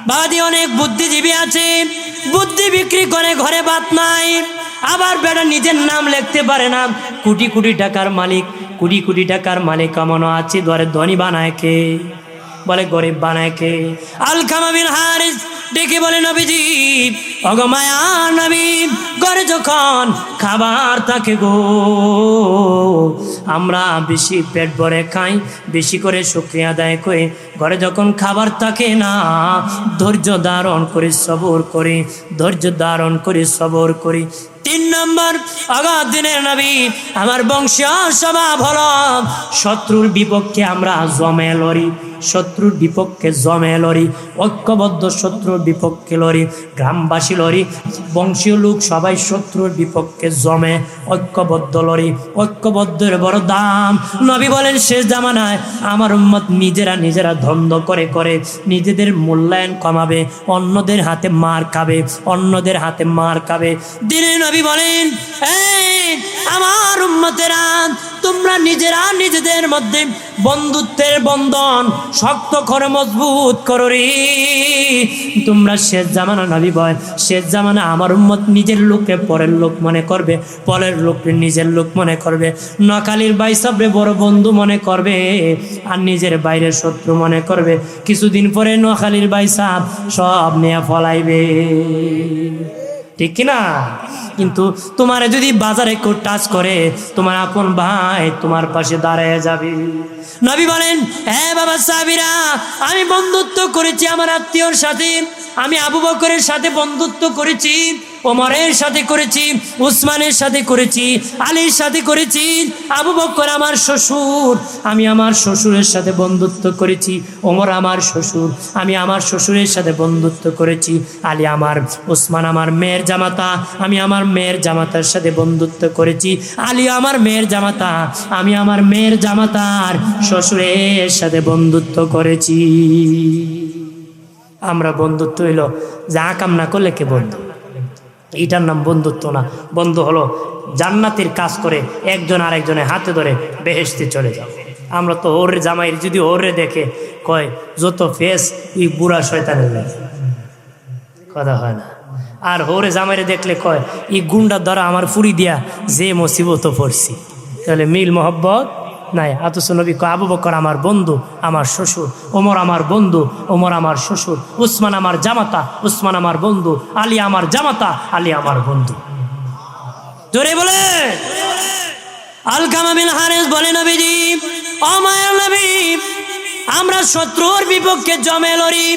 বাদি অনেক বুদ্ধিজীবী আছে, বুদ্ধি বিক্রি করে, ঘরে ভাত নাই। আবার বেটা নিজের নাম লিখতে পারে না, কোটি কোটি টাকার মালিক, কোটি কোটি টাকার মালিক কামানো আছে, ঘরে ধনী বানায় কে? বলে গরিব বানায় কে? আলকামা বিন হারিস ডেকে বলে নবীজি ওগো মায়া নবী ঘরে যখন খাবার থাকে গো আমরা বেশি পেট ভরে খাই, বেশি করে শুকরিয়া আদায় করি। ঘরে যখন খাবার থাকে না ধৈর্য ধারণ করি, সবর করি, ধৈর্য ধারণ করি, সবর করি। 3 নম্বর আগাদ দিনের নবী আমার বংশীয় স্বভাব হলো শত্রুর বিপক্ষে আমরা জমে লড়ি। শত্রুর বিপক্ষে জমে লড়ি, ঐক্যবদ্ধ শত্রুর বিপক্ষে লড়ি, গ্রামবাসী লড়ি, বংশীয় লোক সবাই শত্রুর বিপক্ষে জমে ঐক্যবদ্ধ লড়ি। ঐক্যবদ্ধের বড় দাম। নবী বলেন শেষ জামানায় আমার উম্মত নিজেরা দ্বন্দ্ব করে করে নিজেদের মূল্যায়ন কমাবে, অন্যদের হাতে মার খাবে, অন্যদের হাতে মার খাবে। দিনে নবী বলেন এই আমার উম্মতেরা, তোমরা নিজেরা নিজেদের মধ্যে বন্ধুত্বের বন্ধন শক্ত করে মজবুত করো রে। তোমরা শেষ জামানা, নবী বলেন শেষ জামানা আমার উম্মত নিজের লোককে পরের লোক মনে করবে, পরের লোককে নিজের লোক মনে করবে, নকালির ভাই সবরে বড় বন্ধু মনে করবে আর নিজের বাইরে শত্রু মনে করবে। কিছুদিন পরে নোয়াখালীর ভাই সাহেব সব নিয়ে ফলাইবে, ঠিক কিনা? কিন্তু তোমার যদি বাজারে কেউ টাচ করে, তোমার আপন ভাই তোমার পাশে দাঁড়ায় যাবে। নবী বলেন হ্যাঁ বাবা সাহাবীরা, আমি বন্ধুত্ব করেছি আমার আত্মীয়র সাথে, আমি আবু বকরের সাথে বন্ধুত্ব করেছি, ওমরের সাথে করেছি, উসমানের সাথে করেছি, আলীর সাথে করেছি। আবু বকর আমার শ্বশুর, আমি আমার শ্বশুরের সাথে বন্ধুত্ব করেছি। ওমর আমার শ্বশুর, আমি আমার শ্বশুরের সাথে বন্ধুত্ব করেছি। আলী আমার, উসমান আমার মেয়ের জামাতা, আমি আমার মেয়ের জামাতার সাথে বন্ধুত্ব করেছি। আলী আমার মেয়ের জামাতা, আমি আমার মেয়ের জামাতার শ্বশুরের সাথে বন্ধুত্ব করেছি। আমরা বন্ধুত্ব হইল যা কাম না করলে কে বন্ধু, এটার নাম বন্ধুত্ব না। বন্ধু হলো জান্নাতের কাজ করে একজন আরেকজনের হাতে ধরে বেহেশতে চলে যাবে। আমরা তো ওর জামাইয়ের যদি ওরে দেখে কয় যত ফেস ওই বুড়া শয়তানের লাগে, কথা হয় না। আর ওরে জামাইরে দেখলে কয় এই গুন্ডার দ্বারা আমার ফুরি দিয়া যে মুসিবত পড়ছি। তাহলে মিল মোহব্বত নাই। আতস নবী কয় আবু বকর আমার বন্ধু, আমার শ্বশুর, ওমর আমার বন্ধু, ওমর আমার শ্বশুর, উসমান আমার জামাতা, উসমান আমার বন্ধু, আলী আমার জামাতা, আলী আমার বন্ধু। জোরে বলে আলকামা বিন হারিস বলে নবীজি ও মায়ের নবী, আমরা শত্রুর বিপক্ষে জমে লড়ি,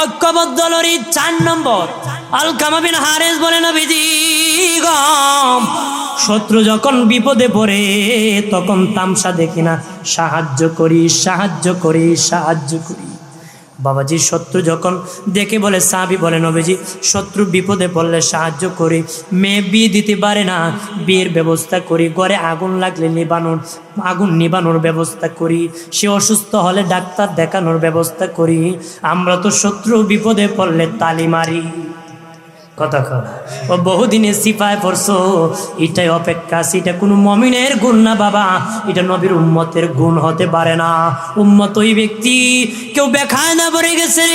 ঐক্যবদ্ধ লড়ি। 4 নম্বর আলকামা বিন হারিস বলে নবীজি গম, শত্রু যখন বিপদে পড়ে তখন তামসা দেখি না, সাহায্য করি সাহায্য করি সাহায্য করি। বাবাজি শত্রু যখন দেখে বলে সাহাবী বলে নবীজি শত্রু বিপদে পড়লে সাহায্য করি। মেয়ে বিয়ে দিতে পারে না, বিয়ের ব্যবস্থা করি। ঘরে আগুন লাগলে আগুন নিবানোর ব্যবস্থা করি। সে অসুস্থ হলে ডাক্তার দেখানোর ব্যবস্থা করি। আমরা তো শত্রু বিপদে পড়লে তালি মারি, কথা কয় ও বহুদিনে সিপায় পড়ছো, এটাই অপেক্ষা। এটা কোনো মমিনের গুণ না বাবা, এটা নবীর উম্মতের গুণ হতে পারে না। উম্মত ওই ব্যক্তি কেউ বেখায় না পড়ে গেছে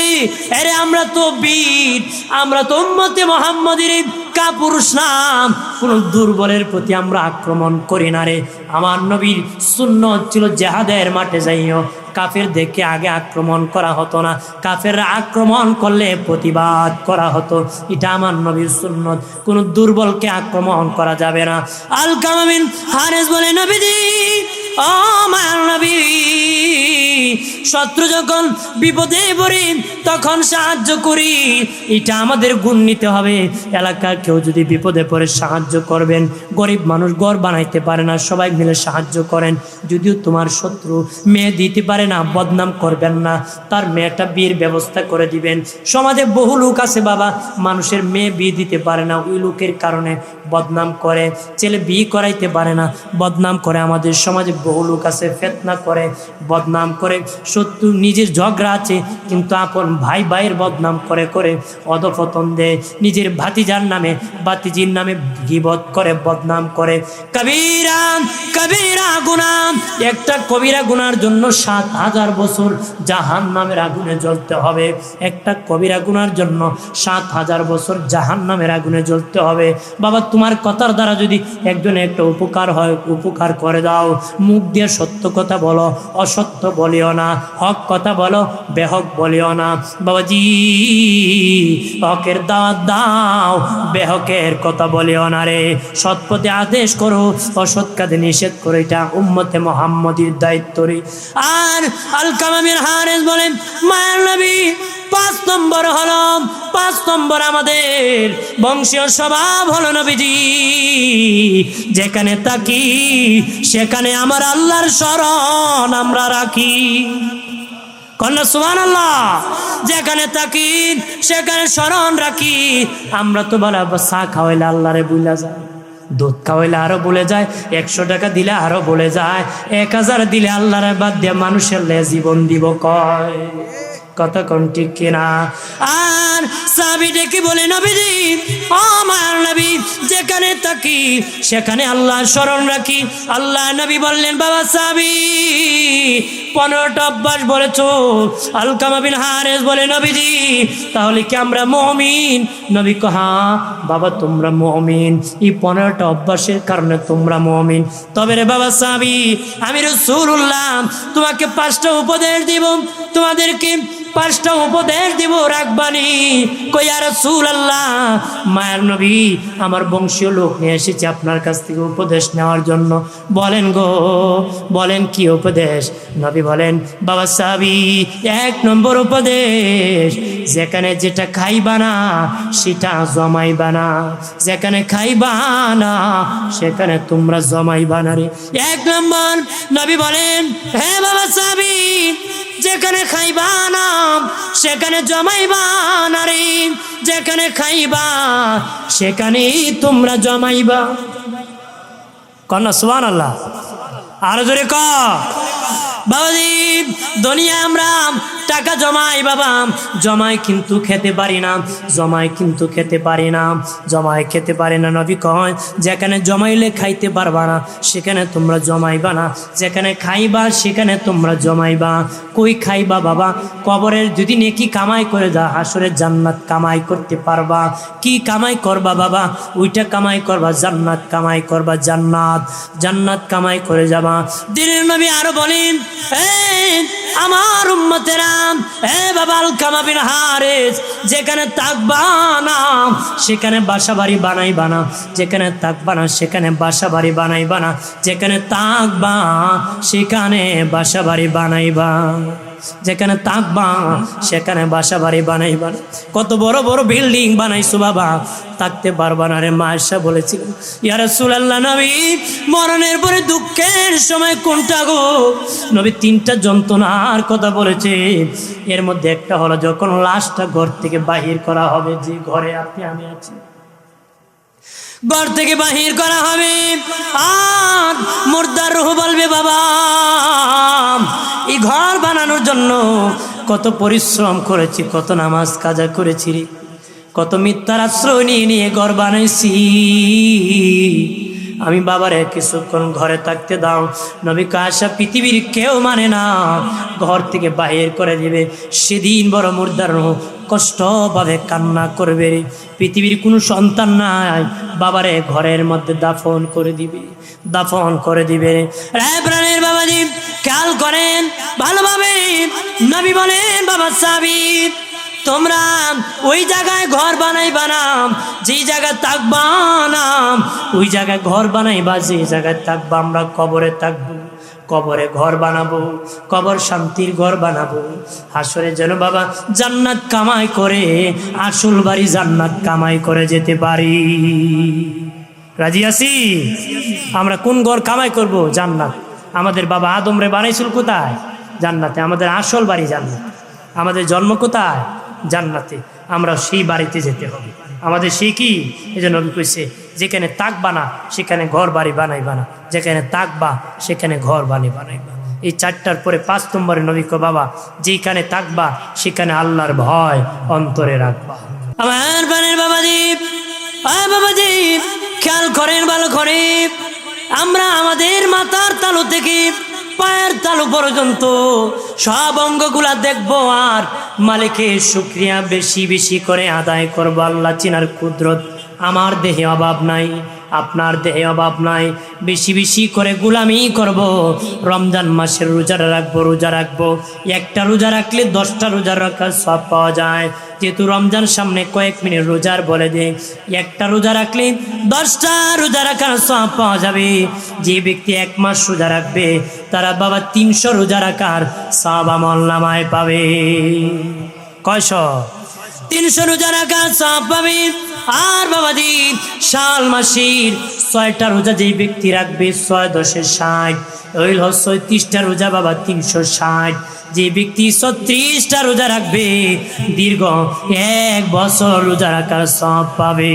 আরে আমরা তো বীর, আমরা তো উম্মতে মুহাম্মদের কাপুরুষ নাম, কোন দুর্বলের প্রতি আমরা আক্রমণ করি না রে। আমার নবীর সুন্নত ছিল জিহাদের মাঠে যাইও, কাফের দেখে আগে আক্রমণ করা হতো না, কাফেররা আক্রমণ করলে প্রতিবাদ করা হতো। এটা আমার নবীর সুন্নত, কোন দুর্বলকে আক্রমণ করা যাবে না। আলকামা বিন হারিস বলে নবীজি ও মায়ার নবী, শত্রু যখন বিপদে পড়ে তখন সাহায্য করি। এটা আমাদের গুণ নিতে হবে। এলাকার কেউ যদি বিপদে পড়ে সাহায্য করবেন। গরিব মানুষ ঘর বানাইতে পারে না, সবাই মিলে সাহায্য করেন। যদিও তোমার শত্রু মেয়ে দিতে পারে না, বদনাম করবেন না, তার মেয়েটা বিয়ের ব্যবস্থা করে দিবেন। সমাজে বহু লোক আছে বাবা, মানুষের মেয়ে বিয়ে দিতে পারে না, ওই লোকের কারণে বদনাম করে। ছেলে বিয়ে করাইতে পারে না, বদনাম করে। আমাদের সমাজে বহু লোক আছে ফিতনা করে, বদনাম করে। শত্রু নিজের ঝগড়া আছে কিন্তু আপন ভাই ভাইয়ের বদনাম করে করে অধপতন দেয়। নিজের ভাতিজার নামে ভাতিজির নামে গীবত করে, বদনাম করে। কবিরা কবিরা গুনাহ, একটা কবিরা গুনার জন্য 7000 বছর জাহান্নামের আগুনে জ্বলতে হবে। একটা কবিরা গুনার জন্য 7000 বছর জাহান্নামের আগুনে জ্বলতে হবে। বাবা তোমার কথার দ্বারা যদি একজনে একটা উপকার হয়, উপকার করে দাও। মুখ দিয়ে সত্য কথা বলো, অসত্য বলিও না। হক কথা বলো, বেহক বলিও না। বাবাজি হকের দাওয়াত দাও, বেহকের কথা বলিও না রে। সৎ পথে আদেশ করো, অসৎ কাজে নিষেধ করো। এটা উম্মতে মুহাম্মদীর দায়িত্ব রে। আর আলকামা বিন হারিস বলেন মায়ার নবী 5 নম্বর হলো, 5 নম্বর আমাদের বংশীয় স্বভাব হলো নবীজি যেখানে থাকি সেখানে আমার আল্লাহর শরণ আমরা রাখি। কন্যা সুবহানাল্লাহ। যেখানে থাকি সেখানে স্মরণ রাখি। আমরা তো বলা চা খাওয়াইলে আল্লাহরে ভুলে যায়, দুধ খাওয়াইলে আরো বলে যায়, 100 টাকা দিলে আরো বলে যায়, 1000 দিলে আল্লাহরে বাদ দিয়ে মানুষের লে জীবন দিব কয়। কতক্ষণ ঠিক কিনা? আর সাহাবী ডেকে বলে, নবীজি ও আমার নবী, যেখানে থাকি সেখানে আল্লাহর স্মরণ রাখি। আল্লাহ নবী বললেন, বাবা সাহাবী 15টা অভ্যাস বলেছো। আলকামা বিন হারিস বলে, নবীজি তাহলে কি আমরা মুমিন? নবী কয়, হ্যাঁ বাবা তোমরা মুমিন, এই 15টা অভ্যাসের কারণে তোমরা মুমিন। তবে রে বাবা সাহাবী, আমি রাসূলুল্লাহ তোমাকে 5টা উপদেশ দিব, তোমাদেরকে 5টা উপদেশ দিব, রাখবানি। কই ইয়া রাসূলুল্লাহ, মায়ের নবী আমার বংশীয় লোক নিয়ে এসেছে আপনার কাছ থেকে উপদেশ নেওয়ার জন্য, বলেন গো বলেন কি উপদেশ? নবী বলেন, বাবা সাহাবী 1 নম্বর উপদেশ, যেখানে যেটা খাইবা না সেটা জমাইবা না, যেখানে খাইবা না সেখানে তোমরা জমাইবা না রে। 1 নম্বর নবী বলেন, হে বাবা সাহাবী, যেখানে খাইবা না সেখানে জমাইবা না রে, যেখানে খাইবা সেখানেই তোমরা জমাইবা। কন্যা সুবহানাল্লাহ। আর জোরে ক বাবাজি, দুনিয়া আমরা টাকা জমাই বাবা, জমাই কিন্তু খেতে পারি না, জমাই কিন্তু খেতে পারি না, জমাই খেতে পারি না। নবী কয়, যেখানে জমাইলে খাইতে পারবা না সেখানে তোমরা জমাইবা না, যেখানে খাইবা সেখানে তোমরা জমাইবা। কই খাইবা বাবা? কবরের যদি নেকি কামাই করে যা, হাসরের জান্নাত কামাই করতে পারবা। কি কামাই করবা বাবা? ওইটা কামাই করবা, জান্নাত কামাই করবা, জান্নাত জান্নাত কামাই করে যাবা। দিনের নবী আরো বলেন, আমার উম্মতেরা, বাবা আলকামা বিন হারিস, যেখানে থাকবা না সেখানে বাসা বাড়ি বানাইবা না, যেখানে থাকবা না সেখানে বাসা বাড়ি বানাইবা না, যেখানে থাকবা সেখানে বাসা বাড়ি বানাইবা, যেখানে থাকবা সেখানে বাসা বাড়ি বানাইবা না। কত বড় বড় বিল্ডিং বানাইছো বাবা, থাকতে পারবা না রে। মা আয়েশা বলেছিলেন, ইয়া রাসূলুল্লাহ নবী মরণের পরে দুঃখের সময় কোনটা গো? নবী 3টা যন্ত্রণার কথা বলেছে। এর মধ্যে একটা হলো যখন লাশটা ঘর থেকে বাহির করা হবে, যে ঘরে আপনি আমি আছি, ঘর থেকে বাহির করা হবে, আর মুর্দার রূহ বলবে, বাবা এই ঘর বানানোর জন্য কত পরিশ্রম করেছি, কত নামাজ কাজা করেছি রে, কত মিথ্যার আশ্রয় নিয়ে নিয়ে ঘর বানাইছি, আমি বাবারে কিছুক্ষণ ঘরে থাকতে দাও। নবী আয়েশা পৃথিবীর কেউ মানে না, ঘর থেকে বাহির করে দিবে। সেদিন বড় মুর্দার রূহ কষ্ট ভাবে কান্না করবে, পৃথিবীর কোনো সন্তান নাই, বাবারে ঘরের মধ্যে দাফন করে দিবে, দাফন করে দিবে। প্রাণের বাবাজি খেয়াল করেন ভালোভাবে। নবী বলেন, বাবা সাহাবী তোমরা ওই জায়গায় ঘর বানাইবা না, যে জায়গায় থাকবা না ওই জায়গায় ঘর বানাইবা, যে জায়গায় থাকবা। আমরা কবরে থাকবো, কবরে ঘর বানাবো, কবর শান্তির ঘর বানাবো। হাসরে যেন বাবা জান্নাত কামাই করে, আসল বাড়ি জান্নাত কামাই করে যেতে পারি। রাজি আছি? আমরা কোন ঘর কামাই করব? জান্নাত। আমাদের বাবা আদম রে বানাইছিল কোথায়? জান্নাতে। আমাদের আসল বাড়ি জান্নাত। আমাদের জন্ম কোথায়? জান্নাতে। আমরা সেই বাড়িতে যেতে হবে। আমাদের সেই কি? এই জন্য নবী কইছে, যেখানে থাকবা না সেখানে ঘর বাড়ি বানাইবা না, যেখানে থাকবা সেখানে ঘর বাড়ি বানাইবা। এই 4টার পরে 5 নম্বরে নবী কয়, বাবা যেখানে থাকবা সেখানে আল্লাহর ভয় অন্তরে রাখবা। আমার বানের বাবাজি, বাবাজি খেয়াল করেন ভালো করে। আমরা আমাদের মাথার তালু থেকে পায়ের তালু পর্যন্ত সব অঙ্গগুলা দেখবো, আর মালিকের শুকরিয়া বেশি বেশি করে আদায় করবো। আল্লাহ চিনার কুদরত। আমার দেহে অভাব নাই, আপনার দেহে অভাব নাই, বেশি বেশি করে গোলামি করব। রমজান মাসের রোজা রাখবো, রোজা রাখবো। একটা রোজা রাখলে 10টা রোজা রাখার সব পাওয়া যায়। যেহেতু রমজান সামনে, কয়েক মিনিট রোজার বলে দে, একটা রোজা রাখলে 10টা রোজা রাখার সব পাওয়া যাবে। যে ব্যক্তি 1 মাস রোজা রাখবে তারা বাবা 300 রোজা রাখার সব আমল নামায় পাবে। কয়শো? 300 রোজা রাখার সব পাবে। আর বাবাজি শাল মাসির 6টা রোজা যেই ব্যক্তি রাখবে, 6 × 10 = 60, ওই 36টা রোজা বাবা 360। যে ব্যক্তি 36টা রোজা রাখবে দীর্ঘ 1 বছর রোজা রাখার সওয়াব পাবে।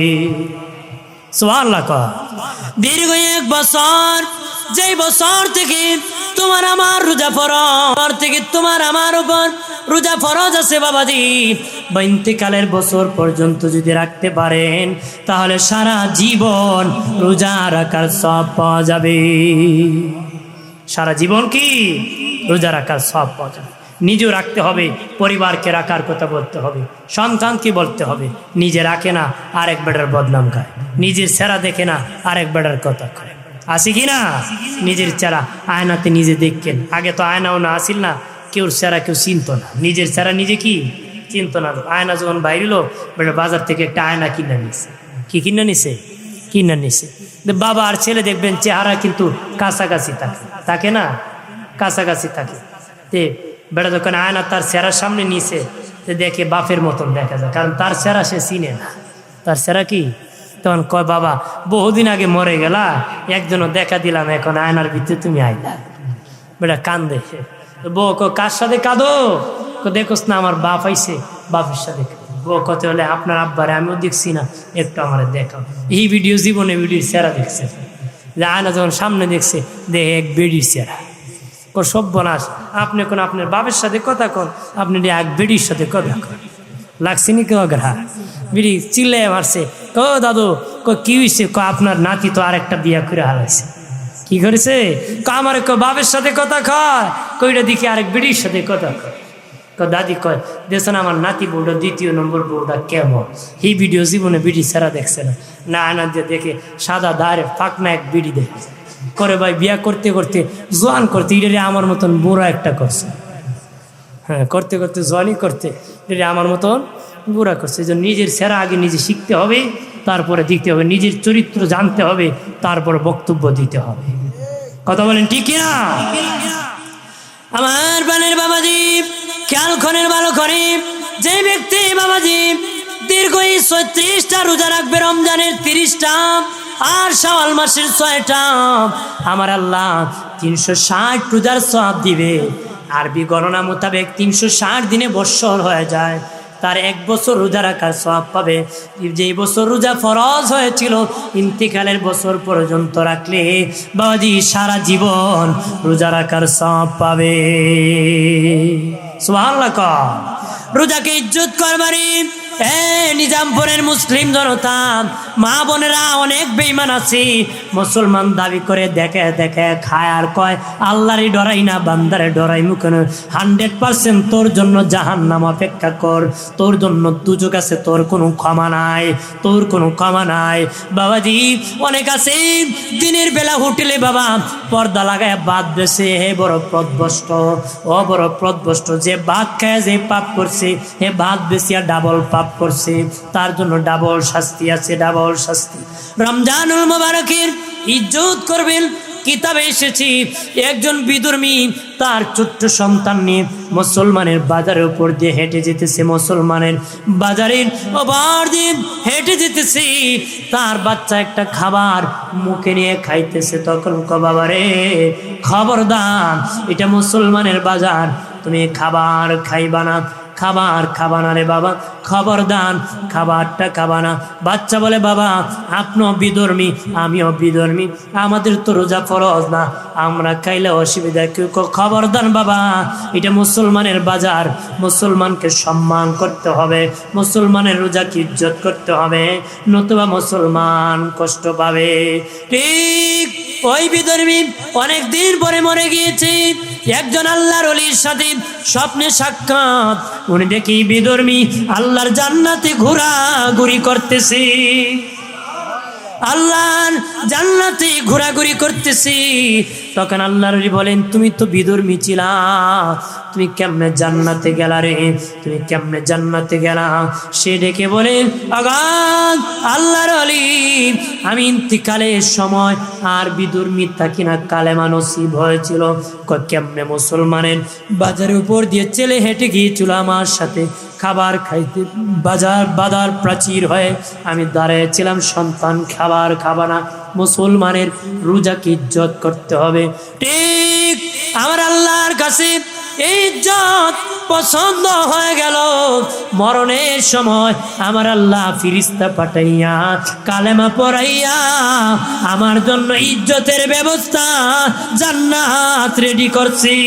সুবহানাল্লাহ। দীর্ঘ 1 বছর, যেই বছর থেকে তোমার আমার রোজা ফরজ, থেকে তোমার আমার উপর রোজা ফরজ আছে বাবাজি, বা ইন্তেকালের বছর পর্যন্ত যদি রাখতে পারেন তাহলে সারা জীবন রোজা রাখার সওয়াব পাওয়া যাবে। সারা জীবন কি রোজা রাখার সওয়াব পাওয়া যাবে। নিজেও রাখতে হবে, পরিবারকে রাখার কথা বলতে হবে, সন্তানকে বলতে হবে। নিজে রাখে না আরেক বেটার বদনাম খায়, নিজের চেহারা দেখে না আরেক বেটার কথা খায়। আসি কি না? নিজের চেহারা আয়নাতে নিজে দেখেন। আগে তো আয়নাও না আসিল না, কেউ চেহারা কেউ চিনত না, নিজের চেহারা নিজে কি চিনত না। আয়না যখন বাইরিলো বেটা বাজার থেকে একটা আয়না কিনে নিছে। কি কিনে নিছে? কিনে নিছে। বাবা আর ছেলে দেখবেন চেহারা কিন্তু কাছাকাছি থাকে, থাকে না? কাছাকাছি থাকে। তে বেটা যখন আয়না তার চেহারার সামনে নিছে দেখে বাপের মতন দেখা যায়, কারণ তার চেহারা সে চিনে না। তার চেহারা কি? তখন কয় বাবা বহুদিন আগে মরে গেলা, একজনও দেখা দিলাম, এখন আয়নার ভিতরে তুমি আইলা। বেটা কান্দে। বউ কার সাথে কাঁদো? দেখোস না আমার বাপ আইছে, বাপের সাথে। বউ কত হলে আপনার আব্বারে আমিও দেখছি না, একটু আমার দেখাও। এই ভিডিও জীবনে ভিডিও চেহারা দেখছে, যে আয়না যখন সামনে দেখছে দেখে এক বেডির চেহারা। সব বনাস আপনি কোন আপনার বাপের সাথে কথা কন, আপনি এক বেডির সাথে কথা কন। লাগছে নি কেউ গ্রাহ বিড়ি চিল্লে মারছে। ক দাদু কি হয়েছে? আপনার নাতি তো আরেকটা বিয়া করে হারাইছে। কি করেছে? আমার বাপের সাথে কথা কয়, কইটা দেখি আরেক বেডির সাথে কথা কয়। দাদি কয় দেখছেন আমার নাতি বউটা 2য় নম্বর বউটা কেমন? এই ভিডিও জীবনে বিড়ি ছাড়া দেখছে না। না আনা দিয়ে দেখে সাদা দাঁড়ে ফাঁকনা এক বিড়ি দেখে করে ভাই বিয়া করতে করতে জোয়ান করতে এটা আমার মতন বুড়া একটা করছে। হ্যাঁ, করতে করতে জোয়ানই করতে এটা আমার মতন বুড়া করছে। এই জন্য নিজের সেরা আগে নিজে শিখতে হবে, তারপরে দিতে হবে। নিজের চরিত্র জানতে হবে, তারপরে বক্তব্য দিতে হবে। কথা বলেন ঠিক কিনা? আমার বানের বাবাজি খেয়াল করেন ভালো করে, যে ব্যক্তি বাবাজি দীর্ঘ 36টা রোজা রাখবে, রমজানের 30টা আর শাওয়াল মাসের 6টা, আমার আল্লাহ 360 রোজার সওয়াব দিবে। আরবি গণনা মোতাবেক 360 দিনে বৎসর হয়ে যায়, তার 1 বছর রোজা রাখার সওয়াব পাবে। যেই বছর রোজা ফরজ হয়েছিল ইন্তিকালের বছর পর্যন্ত রাখলে বাবাজি সারা জীবন রোজা রাখার সওয়াব পাবে। সুবহানাল্লাহ। রোজাকে ইজ্জত করবারই নিজামপুরের মুসলিম জনতা মা বোনেরা অনেক বেঈমান আছে, মুসলমান দাবি করে দেখে দেখে খায় আর কয় আল্লাহরই ডরাই না, বান্দারে ডরাই মুখে। 100% তোর জন্য জাহান্নাম অপেক্ষা কর, তোর জন্য দুজক আছে, তোর কোনো ক্ষমা নাই, তোর কোনো ক্ষমা নাই। বাবাজি অনেক আছে দিনের বেলা হোটেলে বাবা পর্দা লাগায় ভাত বেছে, হে বড় পথভ্রষ্ট, ও বড় পথভ্রষ্ট। যে ভাত খায় যে পাপ করছে, হে ভাত বেচিয়া ডাবল পাপ করছে, তার জন্য ডাবল শাস্তি আছে, ডাবল শাস্তি। রমজানুল মুবারকের ইজ্জত করবেন। কিতাবে এসেছি একজন বিধর্মী তার ছোট্ট সন্তান নিয়ে মুসলমানের বাজারের উপর দিয়ে হেঁটে যেতেছে, মুসলমানের বাজারের ওপর দিয়ে হেঁটে যেতেছে, তার বাচ্চা একটা খাবার মুখে নিয়ে খাইতেছে। তখন বাবারে খবরদার, এটা মুসলমানের বাজার, তুমি খাবার খাইবা না, খাবার খাবা না রে বাবা, খবরদার খাবারটা খাবা না। বাচ্চা বলে বাবা আপনিও বিধর্মী আমিও বিধর্মী, আমাদের তো রোজা ফরজ না, আমরা খাইলে অসুবিধা। কেউ খবরদার বাবা, এটা মুসলমানের বাজার, মুসলমানকে সম্মান করতে হবে, মুসলমানের রোজাকে ইজ্জত করতে হবে, নতুবা মুসলমান কষ্ট পাবে। ঠিক ওই বিধর্মী অনেক দিন পরে মরে গিয়েছে। একজন আল্লাহর ওলির সাথে স্বপ্নে সাক্ষাৎ, উনি দেখি বিধর্মী আল্লাহর জান্নাতে ঘোরাঘুরি করতেছে, আল্লাহর জান্নাতে ঘোরাঘুরি করতেছি। তখন আল্লাহর ওলি বলেন তুমি তো বিধর্মী ছিলা, তুমি কেমনে জান্নাতে গেলা রে, তুমি কেমনে জান্নাতে গেলা? সে ডেকে বলে আগান আল্লাহর ওলি, আমি ইন্তিকালের সময় আর বিধর্মী থাকি না, কালেমা নসিব হয়েছিল। কেমনে? মুসলমানের বাজারের উপর দিয়ে ছেলে হেঁটে গিয়েছিল আমার সাথে খাবার খাইতে, বাজার প্রাচীর হয়ে আমি দাঁড়িয়েছিলাম, সন্তান খাবার খাবা না, মুসলমানের রোজাকে ইজ্জত করতে হবে। ঠিক আমার আল্লাহর কাছে ইজ্জত পছন্দ হয়ে গেল, মরণের সময় আমার আল্লাহ ফিরিস্তা পাঠাইয়া কালেমা পড়াইয়া আমার জন্য ইজ্জতের ব্যবস্থা জান্নাত রেডি করছি।